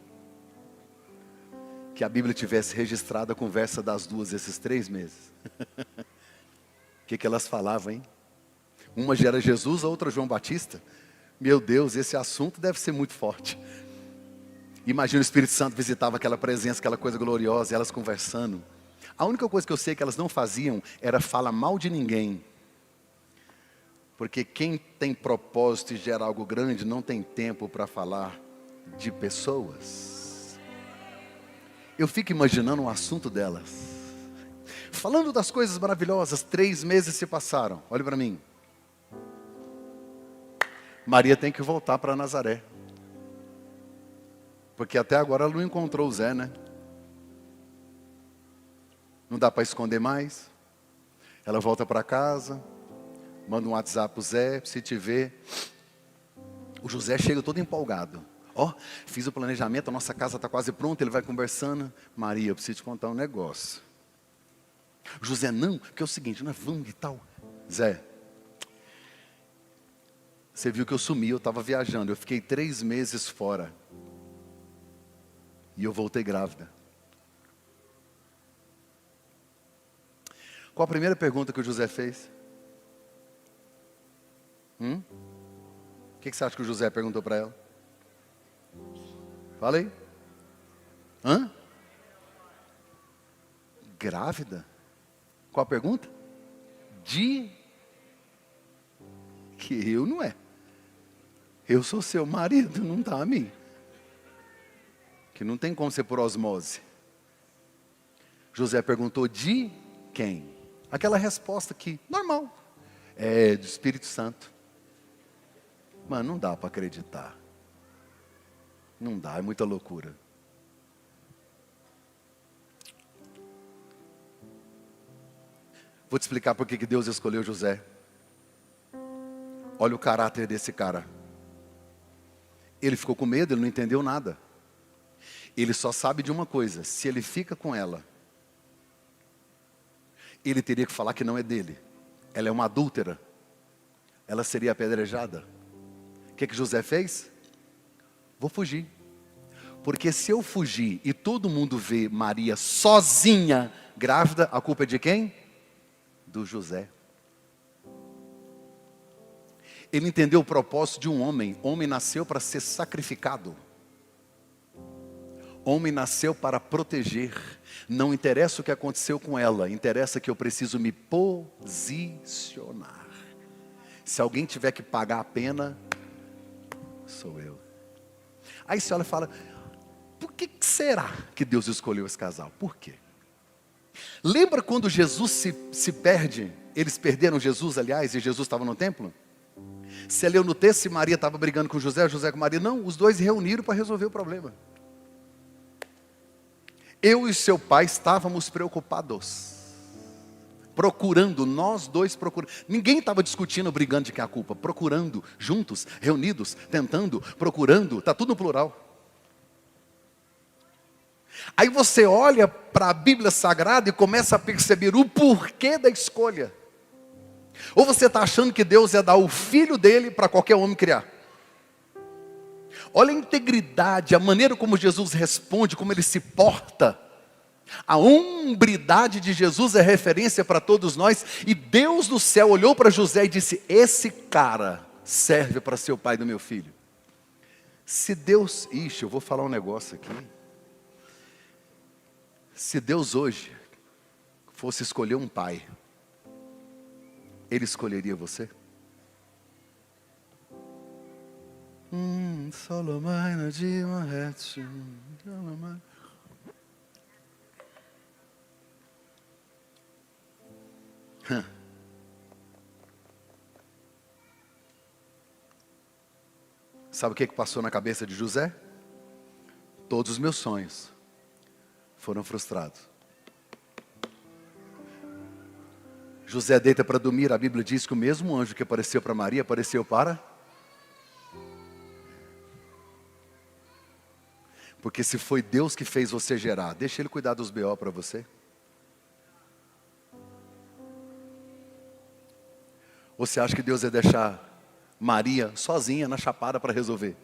que a Bíblia tivesse registrado a conversa das duas esses 3 meses. O que elas falavam, hein? Uma gera Jesus, a outra João Batista. Meu Deus, esse assunto deve ser muito forte. Imagina o Espírito Santo visitava aquela presença, aquela coisa gloriosa, e elas conversando. A única coisa que eu sei que elas não faziam era falar mal de ninguém. Porque quem tem propósito e gera algo grande não tem tempo para falar de pessoas. Eu fico imaginando o assunto delas. Falando das coisas maravilhosas, 3 meses se passaram. Olha para mim. Maria tem que voltar para Nazaré. Porque até agora ela não encontrou o Zé, né? Não dá para esconder mais. Ela volta para casa, manda um WhatsApp para o Zé, se te ver. O José chega todo empolgado. Ó, fiz o planejamento, a nossa casa está quase pronta, ele vai conversando. Maria, eu preciso te contar um negócio. José, não, porque é o seguinte, nós vamos e tal. Zé, você viu que eu sumi, eu estava viajando, eu fiquei 3 meses fora. E eu voltei grávida. Qual a primeira pergunta que o José fez? O que você acha que o José perguntou para ela? Fala aí. Grávida? Qual a pergunta? De que eu não é. Eu sou seu marido, não está a mim. Que não tem como ser por osmose. José perguntou de quem? Aquela resposta que, normal, é do Espírito Santo. Mas não dá para acreditar. Não dá, é muita loucura. Vou te explicar por que Deus escolheu José. Olha o caráter desse cara. Ele ficou com medo, ele não entendeu nada. Ele só sabe de uma coisa: se ele fica com ela, ele teria que falar que não é dele. Ela é uma adúltera. Ela seria apedrejada. O que José fez? Vou fugir. Porque se eu fugir e todo mundo vê Maria sozinha, grávida, a culpa é de quem? Do José. Ele entendeu o propósito de um homem. Homem nasceu para ser sacrificado. Homem nasceu para proteger. Não interessa o que aconteceu com ela, interessa que eu preciso me posicionar. Se alguém tiver que pagar a pena, sou eu. Aí você olha e fala, por que será que Deus escolheu esse casal? Por quê? Lembra quando Jesus se perde? Eles perderam Jesus, aliás, e Jesus estava no templo? Você leu no texto se Maria estava brigando com José, José com Maria? Não, os dois reuniram para resolver o problema. Eu e seu pai estávamos preocupados. Procurando, nós dois procurando. Ninguém estava discutindo, brigando de quem é a culpa. Procurando, juntos, reunidos, tentando, procurando. Está tudo no plural. Aí você olha para a Bíblia Sagrada e começa a perceber o porquê da escolha. Ou você está achando que Deus ia dar o filho dele para qualquer homem criar? Olha a integridade, a maneira como Jesus responde, como ele se porta. A hombridade de Jesus é referência para todos nós. E Deus do céu olhou para José e disse, esse cara serve para ser o pai do meu filho. Se Deus, eu vou falar um negócio aqui. Se Deus hoje fosse escolher um pai, Ele escolheria você? Solomon de Manhattan. Sabe o que passou na cabeça de José? Todos os meus sonhos foram frustrados. José deita para dormir, a Bíblia diz que o mesmo anjo que apareceu para Maria, apareceu para... Porque se foi Deus que fez você gerar, deixa Ele cuidar dos BO para você. Você acha que Deus ia deixar Maria sozinha na chapada para resolver?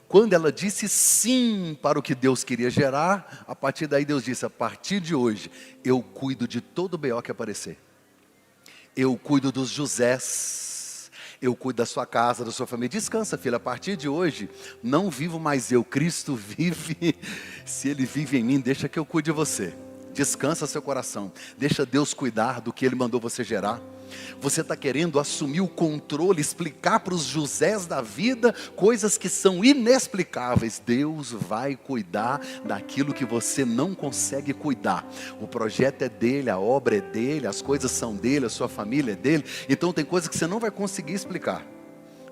Quando ela disse sim para o que Deus queria gerar, a partir daí Deus disse, a partir de hoje, eu cuido de todo o BO que aparecer. Eu cuido dos Josés, eu cuido da sua casa, da sua família. Descansa, filha, a partir de hoje, não vivo mais eu, Cristo vive. Se Ele vive em mim, deixa que eu cuide de você. Descansa seu coração, deixa Deus cuidar do que Ele mandou você gerar. Você está querendo assumir o controle, explicar para os Josés da vida coisas que são inexplicáveis. Deus vai cuidar daquilo que você não consegue cuidar. O projeto é dele, a obra é dele, as coisas são dele, a sua família é dele. Então tem coisas que você não vai conseguir explicar.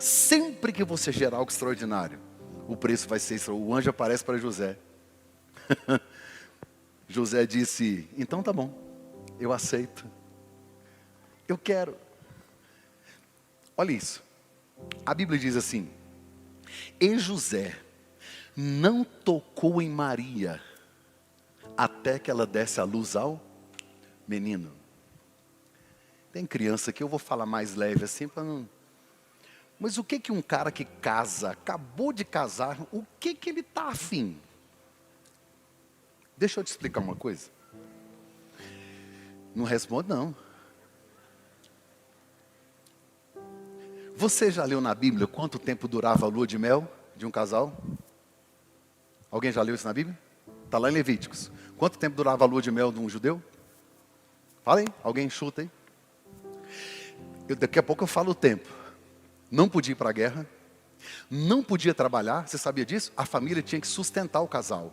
Sempre que você gerar algo extraordinário, o preço vai ser extraordinário. O anjo aparece para José. José disse, então tá bom, eu aceito. Eu quero. Olha isso. A Bíblia diz assim, e José não tocou em Maria até que ela desse a luz ao menino. Tem criança que eu vou falar mais leve assim para não... Mas o que um cara que casa, acabou de casar, o que ele está afim? Deixa eu te explicar uma coisa. Não responde não. Você já leu na Bíblia quanto tempo durava a lua de mel de um casal? Alguém já leu isso na Bíblia? Está lá em Levíticos. Quanto tempo durava a lua de mel de um judeu? Fala aí, alguém chuta aí. Daqui a pouco eu falo o tempo. Não podia ir para a guerra, não podia trabalhar, você sabia disso? A família tinha que sustentar o casal,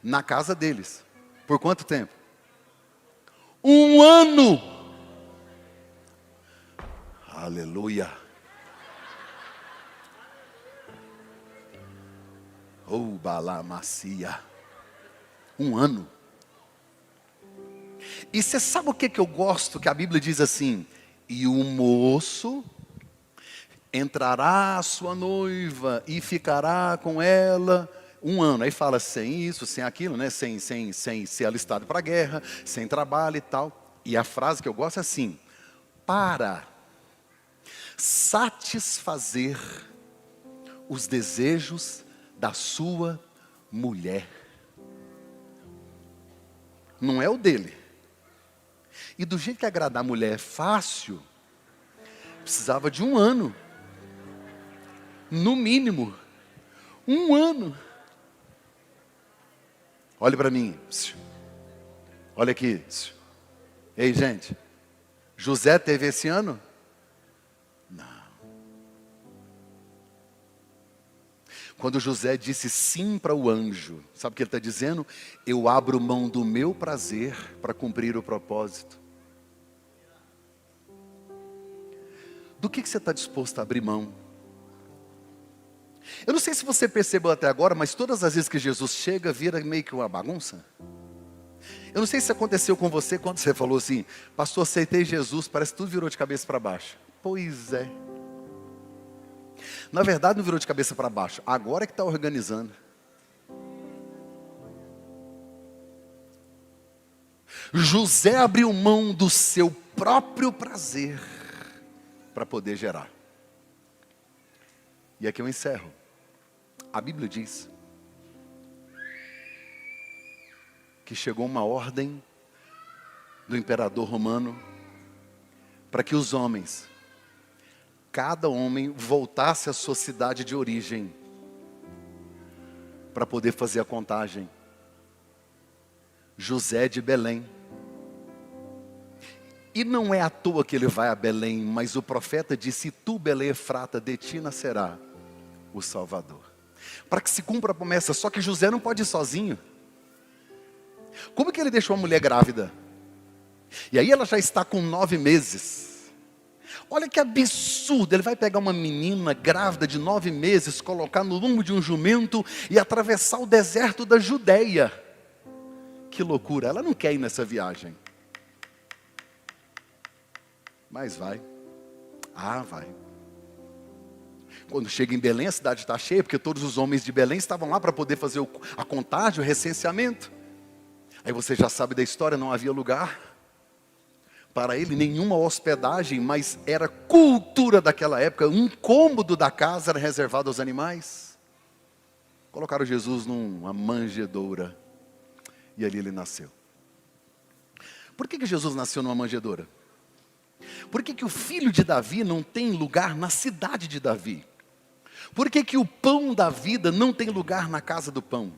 na casa deles. Por quanto tempo? 1 ano! Aleluia. Oh, balamacia. 1 ano. E você sabe o que eu gosto? Que a Bíblia diz assim, e o moço entrará a sua noiva e ficará com ela 1 ano. Aí fala sem isso, sem aquilo, né? Sem ser alistado para a guerra, sem trabalho e tal. E a frase que eu gosto é assim, para satisfazer os desejos da sua mulher. Não é o dele. E do jeito que agradar a mulher é fácil, precisava de 1 ano. No mínimo. 1 ano. Olhe para mim. Olha aqui. Ei, gente. José teve esse ano? Não. Quando José disse sim para o anjo, sabe o que ele está dizendo? Eu abro mão do meu prazer para cumprir o propósito. Do que você está disposto a abrir mão? Eu não sei se você percebeu até agora, mas todas as vezes que Jesus chega, vira meio que uma bagunça. Eu não sei se aconteceu com você quando você falou assim, pastor, aceitei Jesus, parece que tudo virou de cabeça para baixo. Pois é. Na verdade não virou de cabeça para baixo, agora é que está organizando. José abriu mão do seu próprio prazer para poder gerar. E aqui eu encerro. A Bíblia diz que chegou uma ordem do imperador romano para que os homens, cada homem voltasse à sua cidade de origem para poder fazer a contagem. José de Belém. E não é à toa que ele vai a Belém, mas o profeta disse, tu Belém Efrata, de ti nascerá o Salvador. Para que se cumpra a promessa, só que José não pode ir sozinho. Como que ele deixou a mulher grávida? E aí ela já está com 9 meses. Olha que absurdo, ele vai pegar uma menina grávida de 9 meses, colocar no lombo de um jumento e atravessar o deserto da Judeia. Que loucura, ela não quer ir nessa viagem. Mas vai. Ah, vai. Quando chega em Belém, a cidade está cheia, porque todos os homens de Belém estavam lá para poder fazer a contagem, o recenseamento. Aí você já sabe da história, não havia lugar para ele, nenhuma hospedagem, mas era cultura daquela época, um cômodo da casa era reservado aos animais. Colocaram Jesus numa manjedoura, e ali ele nasceu. Por que Jesus nasceu numa manjedoura? Por que o filho de Davi não tem lugar na cidade de Davi? Por que o pão da vida não tem lugar na casa do pão?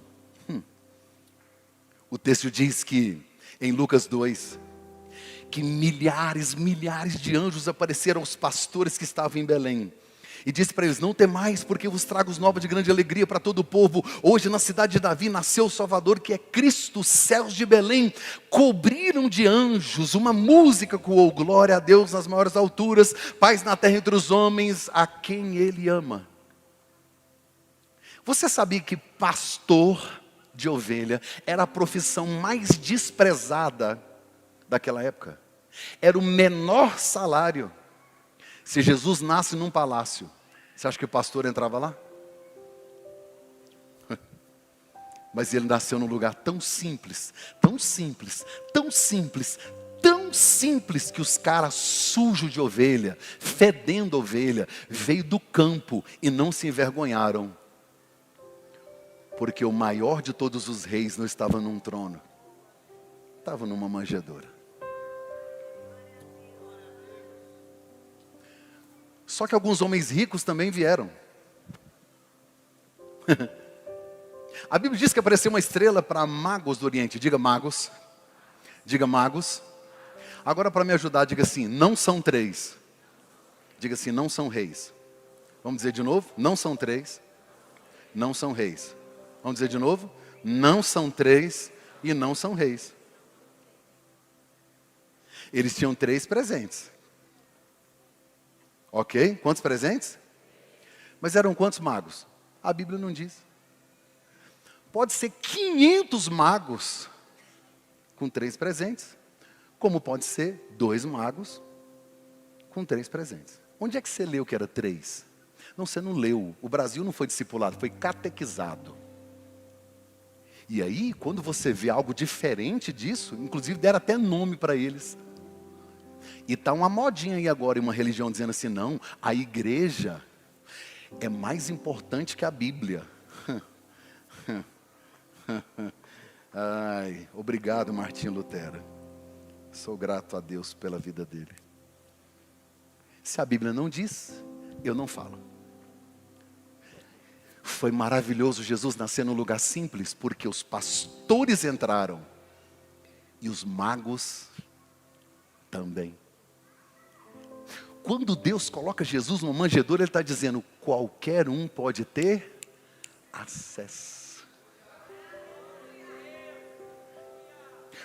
O texto diz que, em Lucas 2, que milhares de anjos apareceram aos pastores que estavam em Belém. E disse para eles, não temais, porque vos trago novas de grande alegria para todo o povo. Hoje na cidade de Davi nasceu o Salvador, que é Cristo. Os céus de Belém cobriram de anjos, uma música coou, glória a Deus nas maiores alturas, paz na terra entre os homens, a quem Ele ama. Você sabia que pastor de ovelha era a profissão mais desprezada daquela época? Era o menor salário. Se Jesus nasce num palácio, você acha que o pastor entrava lá? Mas ele nasceu num lugar tão simples, tão simples, tão simples, tão simples, que os caras sujos de ovelha, fedendo ovelha, veio do campo e não se envergonharam. Porque o maior de todos os reis não estava num trono, estava numa manjedoura. Só que alguns homens ricos também vieram. A Bíblia diz que apareceu uma estrela para magos do Oriente. Diga magos. Diga magos. Agora para me ajudar, diga assim, não são 3. Diga assim, não são reis. Vamos dizer de novo? Não são 3. Não são reis. Vamos dizer de novo? Não são 3 e não são reis. Eles tinham 3 presentes. Ok? Quantos presentes? Mas eram quantos magos? A Bíblia não diz. Pode ser 500 magos com 3 presentes. Como pode ser 2 magos com 3 presentes. Onde é que você leu que era 3? Não, você não leu. O Brasil não foi discipulado, foi catequizado. E aí, quando você vê algo diferente disso, inclusive deram até nome para eles. E está uma modinha aí agora em uma religião dizendo assim, não, a igreja é mais importante que a Bíblia. Ai, obrigado Martim Lutero. Sou grato a Deus pela vida dele. Se a Bíblia não diz, eu não falo. Foi maravilhoso Jesus nascer num lugar simples, porque os pastores entraram e os magos também. Quando Deus coloca Jesus numa manjedoura, Ele está dizendo, qualquer um pode ter acesso.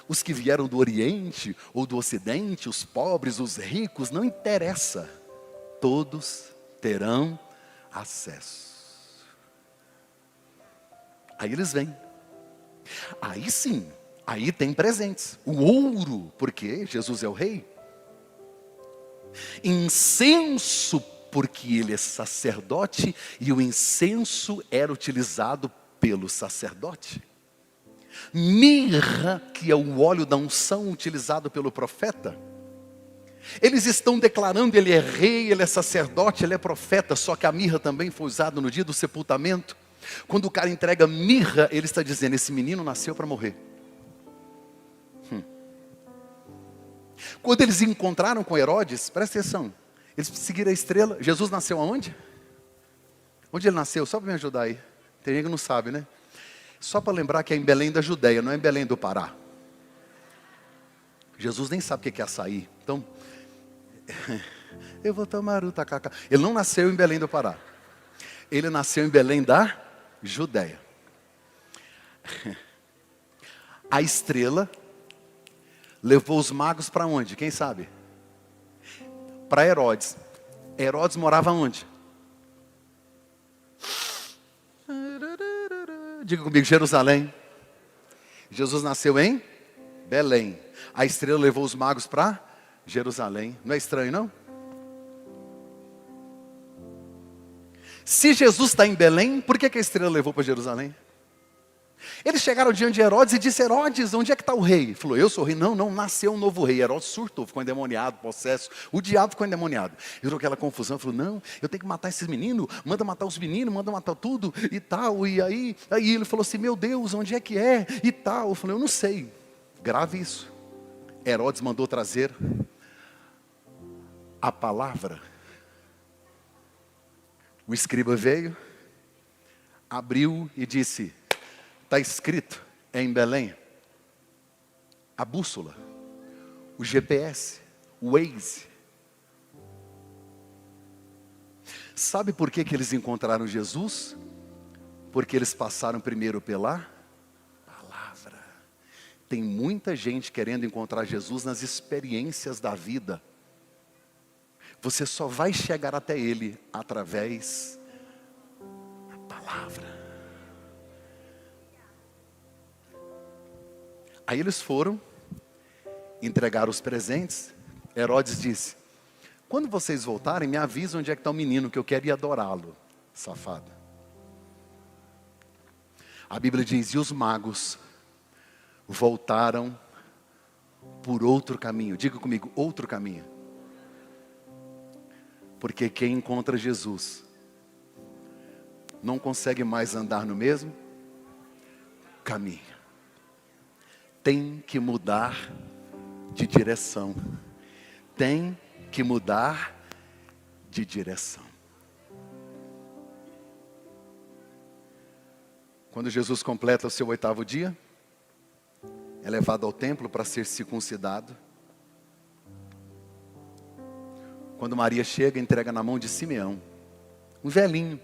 Os que vieram do Oriente ou do Ocidente, os pobres, os ricos, não interessa. Todos terão acesso. Aí eles vêm. Aí sim, aí tem presentes. O ouro, porque Jesus é o rei. Incenso, porque ele é sacerdote e o incenso era utilizado pelo sacerdote. Mirra, que é o óleo da unção utilizado pelo profeta. Eles estão declarando, ele é rei, ele é sacerdote, ele é profeta, só que a mirra também foi usada no dia do sepultamento. Quando o cara entrega mirra, ele está dizendo, esse menino nasceu para morrer. Quando eles encontraram com Herodes, presta atenção, eles seguiram a estrela. Jesus nasceu aonde? Onde ele nasceu? Só para me ajudar aí. Tem gente que não sabe, né? Só para lembrar que é em Belém da Judeia, não é em Belém do Pará. Jesus nem sabe o que é açaí. Então, eu vou tomar o tacacá. Ele não nasceu em Belém do Pará. Ele nasceu em Belém da Judeia. A estrela levou os magos para onde? Quem sabe? Para Herodes. Herodes morava onde? Diga comigo, Jerusalém. Jesus nasceu em Belém. A estrela levou os magos para Jerusalém. Não é estranho, não? Se Jesus está em Belém, por que a estrela levou para Jerusalém? Eles chegaram diante de Herodes e disse, Herodes, onde é que está o rei? Ele falou, eu sou o rei. Não, nasceu um novo rei. Herodes surtou, ficou endemoniado, possesso. O diabo ficou endemoniado. Virou aquela confusão, falou, não, eu tenho que matar esses meninos. Manda matar os meninos, manda matar tudo e tal. E aí ele falou assim, meu Deus, onde é que é? E tal. Eu falei, eu não sei. Grave isso. Herodes mandou trazer a palavra. O escriba veio, abriu e disse, está escrito, é em Belém. A bússola, o GPS, o Waze. Sabe por que eles encontraram Jesus? Porque eles passaram primeiro pela palavra. Tem muita gente querendo encontrar Jesus nas experiências da vida. Você só vai chegar até Ele através da palavra. Aí eles foram, entregaram os presentes. Herodes disse, quando vocês voltarem, me avisam onde é que está o menino, que eu quero ir adorá-lo. Safado. A Bíblia diz, e os magos voltaram por outro caminho. Diga comigo, outro caminho. Porque quem encontra Jesus não consegue mais andar no mesmo caminho. Tem que mudar de direção. Tem que mudar de direção. Quando Jesus completa o seu 8º dia, é levado ao templo para ser circuncidado. Quando Maria chega, entrega na mão de Simeão, um velhinho,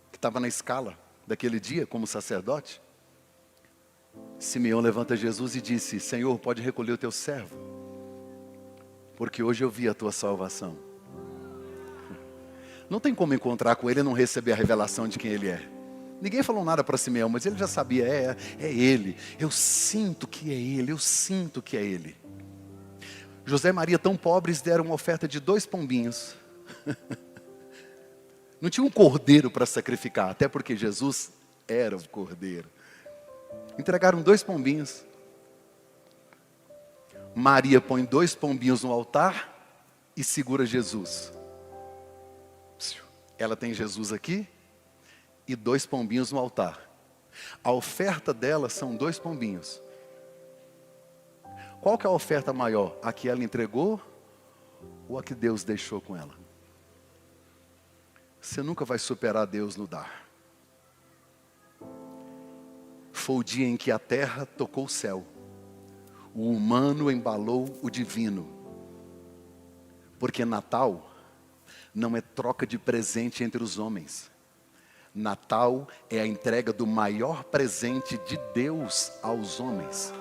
que estava na escala daquele dia como sacerdote. Simeão levanta Jesus e disse, Senhor, pode recolher o teu servo, porque hoje eu vi a tua salvação. Não tem como encontrar com ele e não receber a revelação de quem ele é. Ninguém falou nada para Simeão, mas ele já sabia, é ele. Eu sinto que é ele, eu sinto que é ele. José e Maria, tão pobres, deram uma oferta de 2 pombinhos. Não tinha um cordeiro para sacrificar, até porque Jesus era o cordeiro. Entregaram 2 pombinhos. Maria põe 2 pombinhos no altar e segura Jesus. Ela tem Jesus aqui e 2 pombinhos no altar. A oferta dela são 2 pombinhos. Qual que é a oferta maior? A que ela entregou ou a que Deus deixou com ela. Você nunca vai superar Deus no dar. Foi o dia em que a terra tocou o céu. O humano embalou o divino. Porque Natal não é troca de presente entre os homens. Natal é a entrega do maior presente de Deus aos homens.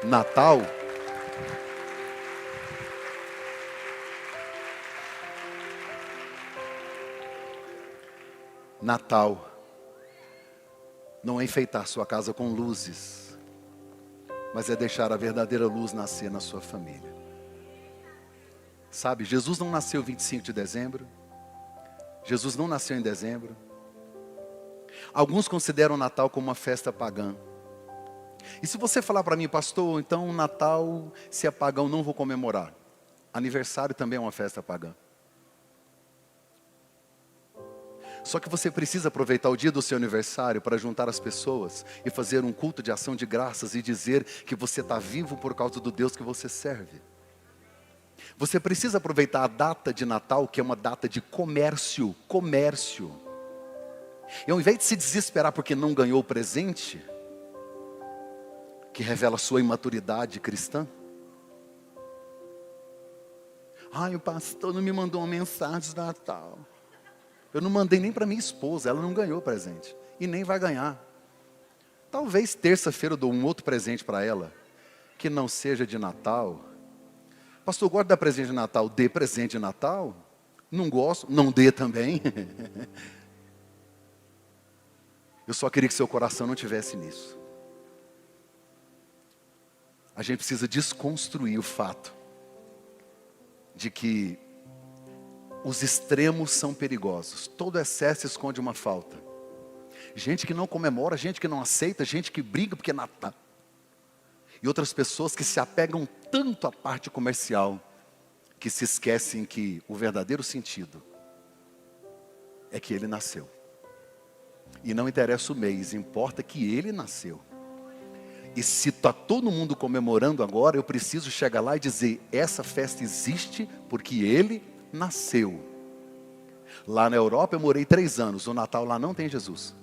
Natal não é enfeitar sua casa com luzes, mas é deixar a verdadeira luz nascer na sua família. Sabe, Jesus não nasceu 25 de dezembro. Jesus não nasceu em dezembro. Alguns consideram o Natal como uma festa pagã. E se você falar para mim, pastor, então o Natal, se é pagão, não vou comemorar. Aniversário também é uma festa pagã. Só que você precisa aproveitar o dia do seu aniversário para juntar as pessoas e fazer um culto de ação de graças e dizer que você está vivo por causa do Deus que você serve. Você precisa aproveitar a data de Natal, que é uma data de comércio. E ao invés de se desesperar porque não ganhou o presente, que revela a sua imaturidade cristã. Ai, o pastor não me mandou uma mensagem de Natal. Eu não mandei nem para minha esposa, ela não ganhou presente. E nem vai ganhar. Talvez terça-feira eu dou um outro presente para ela, que não seja de Natal. Pastor, eu gosto de dar presente de Natal. Dê presente de Natal? Não gosto, não dê também. Eu só queria que seu coração não tivesse nisso. A gente precisa desconstruir o fato de que os extremos são perigosos. Todo excesso esconde uma falta. Gente que não comemora, gente que não aceita, gente que briga porque é Natal. E outras pessoas que se apegam tanto à parte comercial, que se esquecem que o verdadeiro sentido é que ele nasceu. E não interessa o mês, importa que ele nasceu. E se está todo mundo comemorando agora, eu preciso chegar lá e dizer, essa festa existe porque ele nasceu. Lá na Europa eu morei 3 anos, o Natal lá não tem Jesus.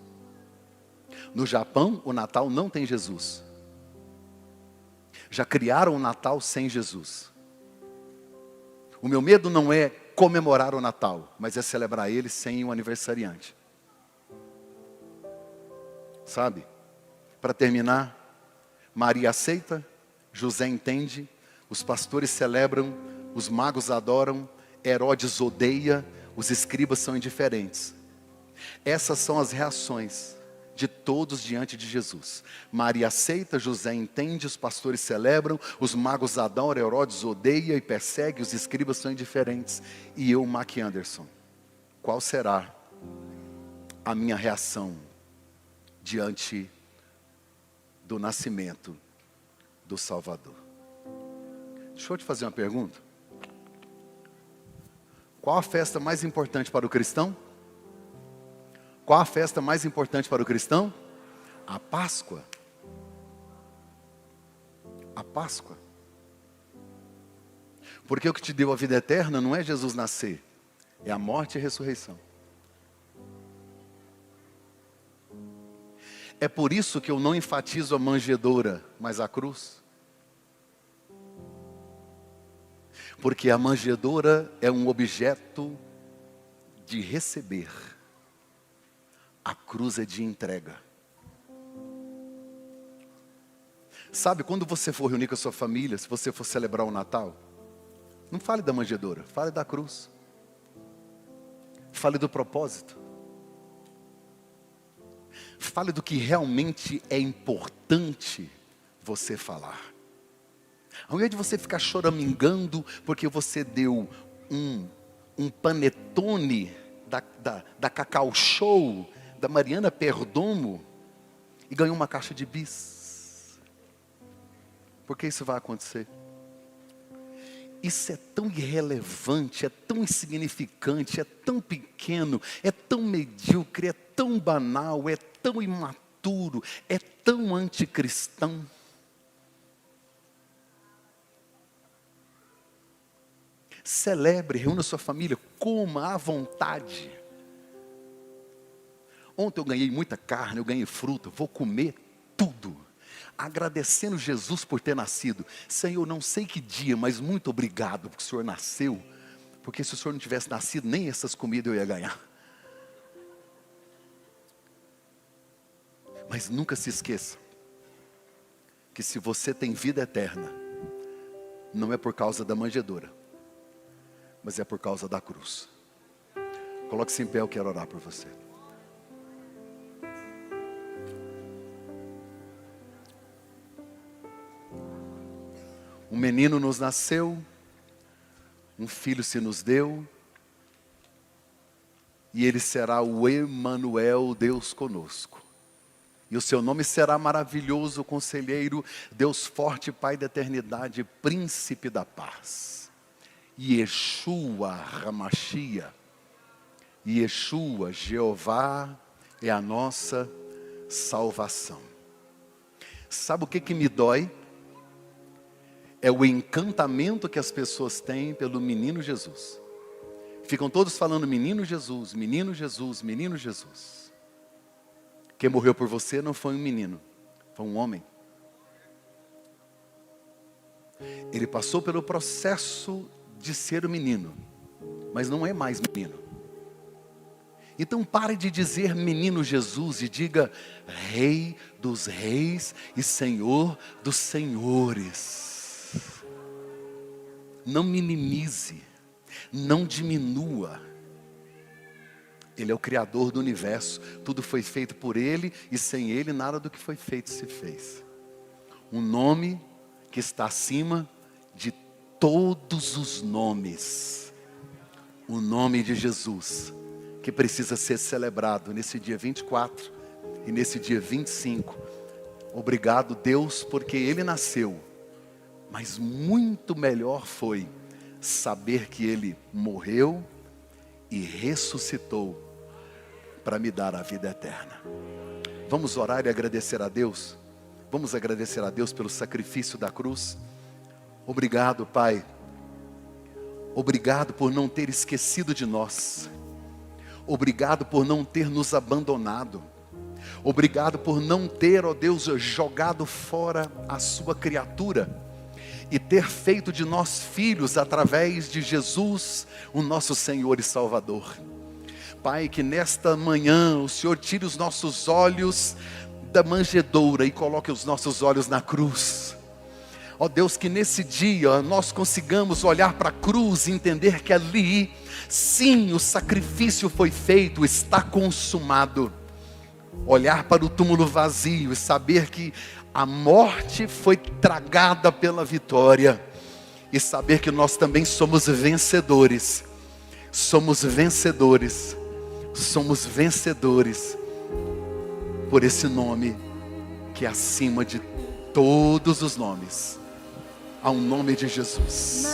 No Japão, o Natal não tem Jesus. Já criaram o Natal sem Jesus. O meu medo não é comemorar o Natal, mas é celebrar ele sem o aniversariante. Sabe? Para terminar, Maria aceita, José entende, os pastores celebram, os magos adoram, Herodes odeia, os escribas são indiferentes. Essas são as reações de todos diante de Jesus. Maria aceita, José entende, os pastores celebram, os magos adoram, Herodes odeia e persegue, os escribas são indiferentes. E eu, Mac Anderson, qual será a minha reação diante do nascimento do Salvador? Deixa eu te fazer uma pergunta. Qual a festa mais importante para o cristão? Qual a festa mais importante para o cristão? A Páscoa. A Páscoa. Porque o que te deu a vida eterna não é Jesus nascer, é a morte e a ressurreição. É por isso que eu não enfatizo a manjedoura, mas a cruz. Porque a manjedoura é um objeto de receber. A cruz é de entrega. Sabe, quando você for reunir com a sua família, se você for celebrar o Natal, não fale da manjedoura, fale da cruz. Fale do propósito. Fale do que realmente é importante você falar. Ao invés de você ficar choramingando porque você deu um panetone da Cacau Show, da Mariana Perdomo, e ganhou uma caixa de bis. Porque isso vai acontecer. Isso é tão irrelevante, é tão insignificante, é tão pequeno, é tão medíocre, é tão banal, é tão imaturo, é tão anticristão. celebre, reúna sua família, coma à vontade. Ontem eu ganhei muita carne, eu ganhei fruta, vou comer tudo. Agradecendo Jesus por ter nascido. Senhor, não sei que dia, mas muito obrigado porque o Senhor nasceu. Porque se o Senhor não tivesse nascido, nem essas comidas eu ia ganhar. Mas nunca se esqueça que se você tem vida eterna, não é por causa da manjedoura, mas é por causa da cruz. Coloque-se em pé, eu quero orar por você. Um menino nos nasceu, um filho se nos deu, e ele será o Emanuel, Deus conosco. E o seu nome será maravilhoso, conselheiro, Deus forte, Pai da eternidade, príncipe da paz. Yeshua Hamashia, Yeshua, Jeová, é a nossa salvação. Sabe o que me dói? É o encantamento que as pessoas têm pelo menino Jesus. Ficam todos falando menino Jesus, menino Jesus, menino Jesus. Quem morreu por você não foi um menino, foi um homem. Ele passou pelo processo de ser um menino, mas não é mais menino. Então pare de dizer menino Jesus e diga Rei dos reis e Senhor dos senhores. Não minimize, não diminua. Ele é o Criador do universo. Tudo foi feito por Ele e sem Ele nada do que foi feito se fez. Um nome que está acima de todos os nomes. O nome de Jesus, que precisa ser celebrado nesse dia 24 e nesse dia 25. Obrigado, Deus, porque Ele nasceu. Mas muito melhor foi saber que Ele morreu e ressuscitou para me dar a vida eterna. Vamos orar e agradecer a Deus? Vamos agradecer a Deus pelo sacrifício da cruz. Obrigado, Pai. Obrigado por não ter esquecido de nós. Obrigado por não ter nos abandonado. Obrigado por não ter, ó Deus, jogado fora a sua criatura e ter feito de nós filhos através de Jesus, o nosso Senhor e Salvador. Pai, que nesta manhã o Senhor tire os nossos olhos da manjedoura e coloque os nossos olhos na cruz. Ó Deus, que nesse dia nós consigamos olhar para a cruz e entender que ali, sim, o sacrifício foi feito, está consumado. Olhar para o túmulo vazio e saber que a morte foi tragada pela vitória. E saber que nós também somos vencedores. Somos vencedores. Somos vencedores. Por esse nome que é acima de todos os nomes. Há um nome de Jesus.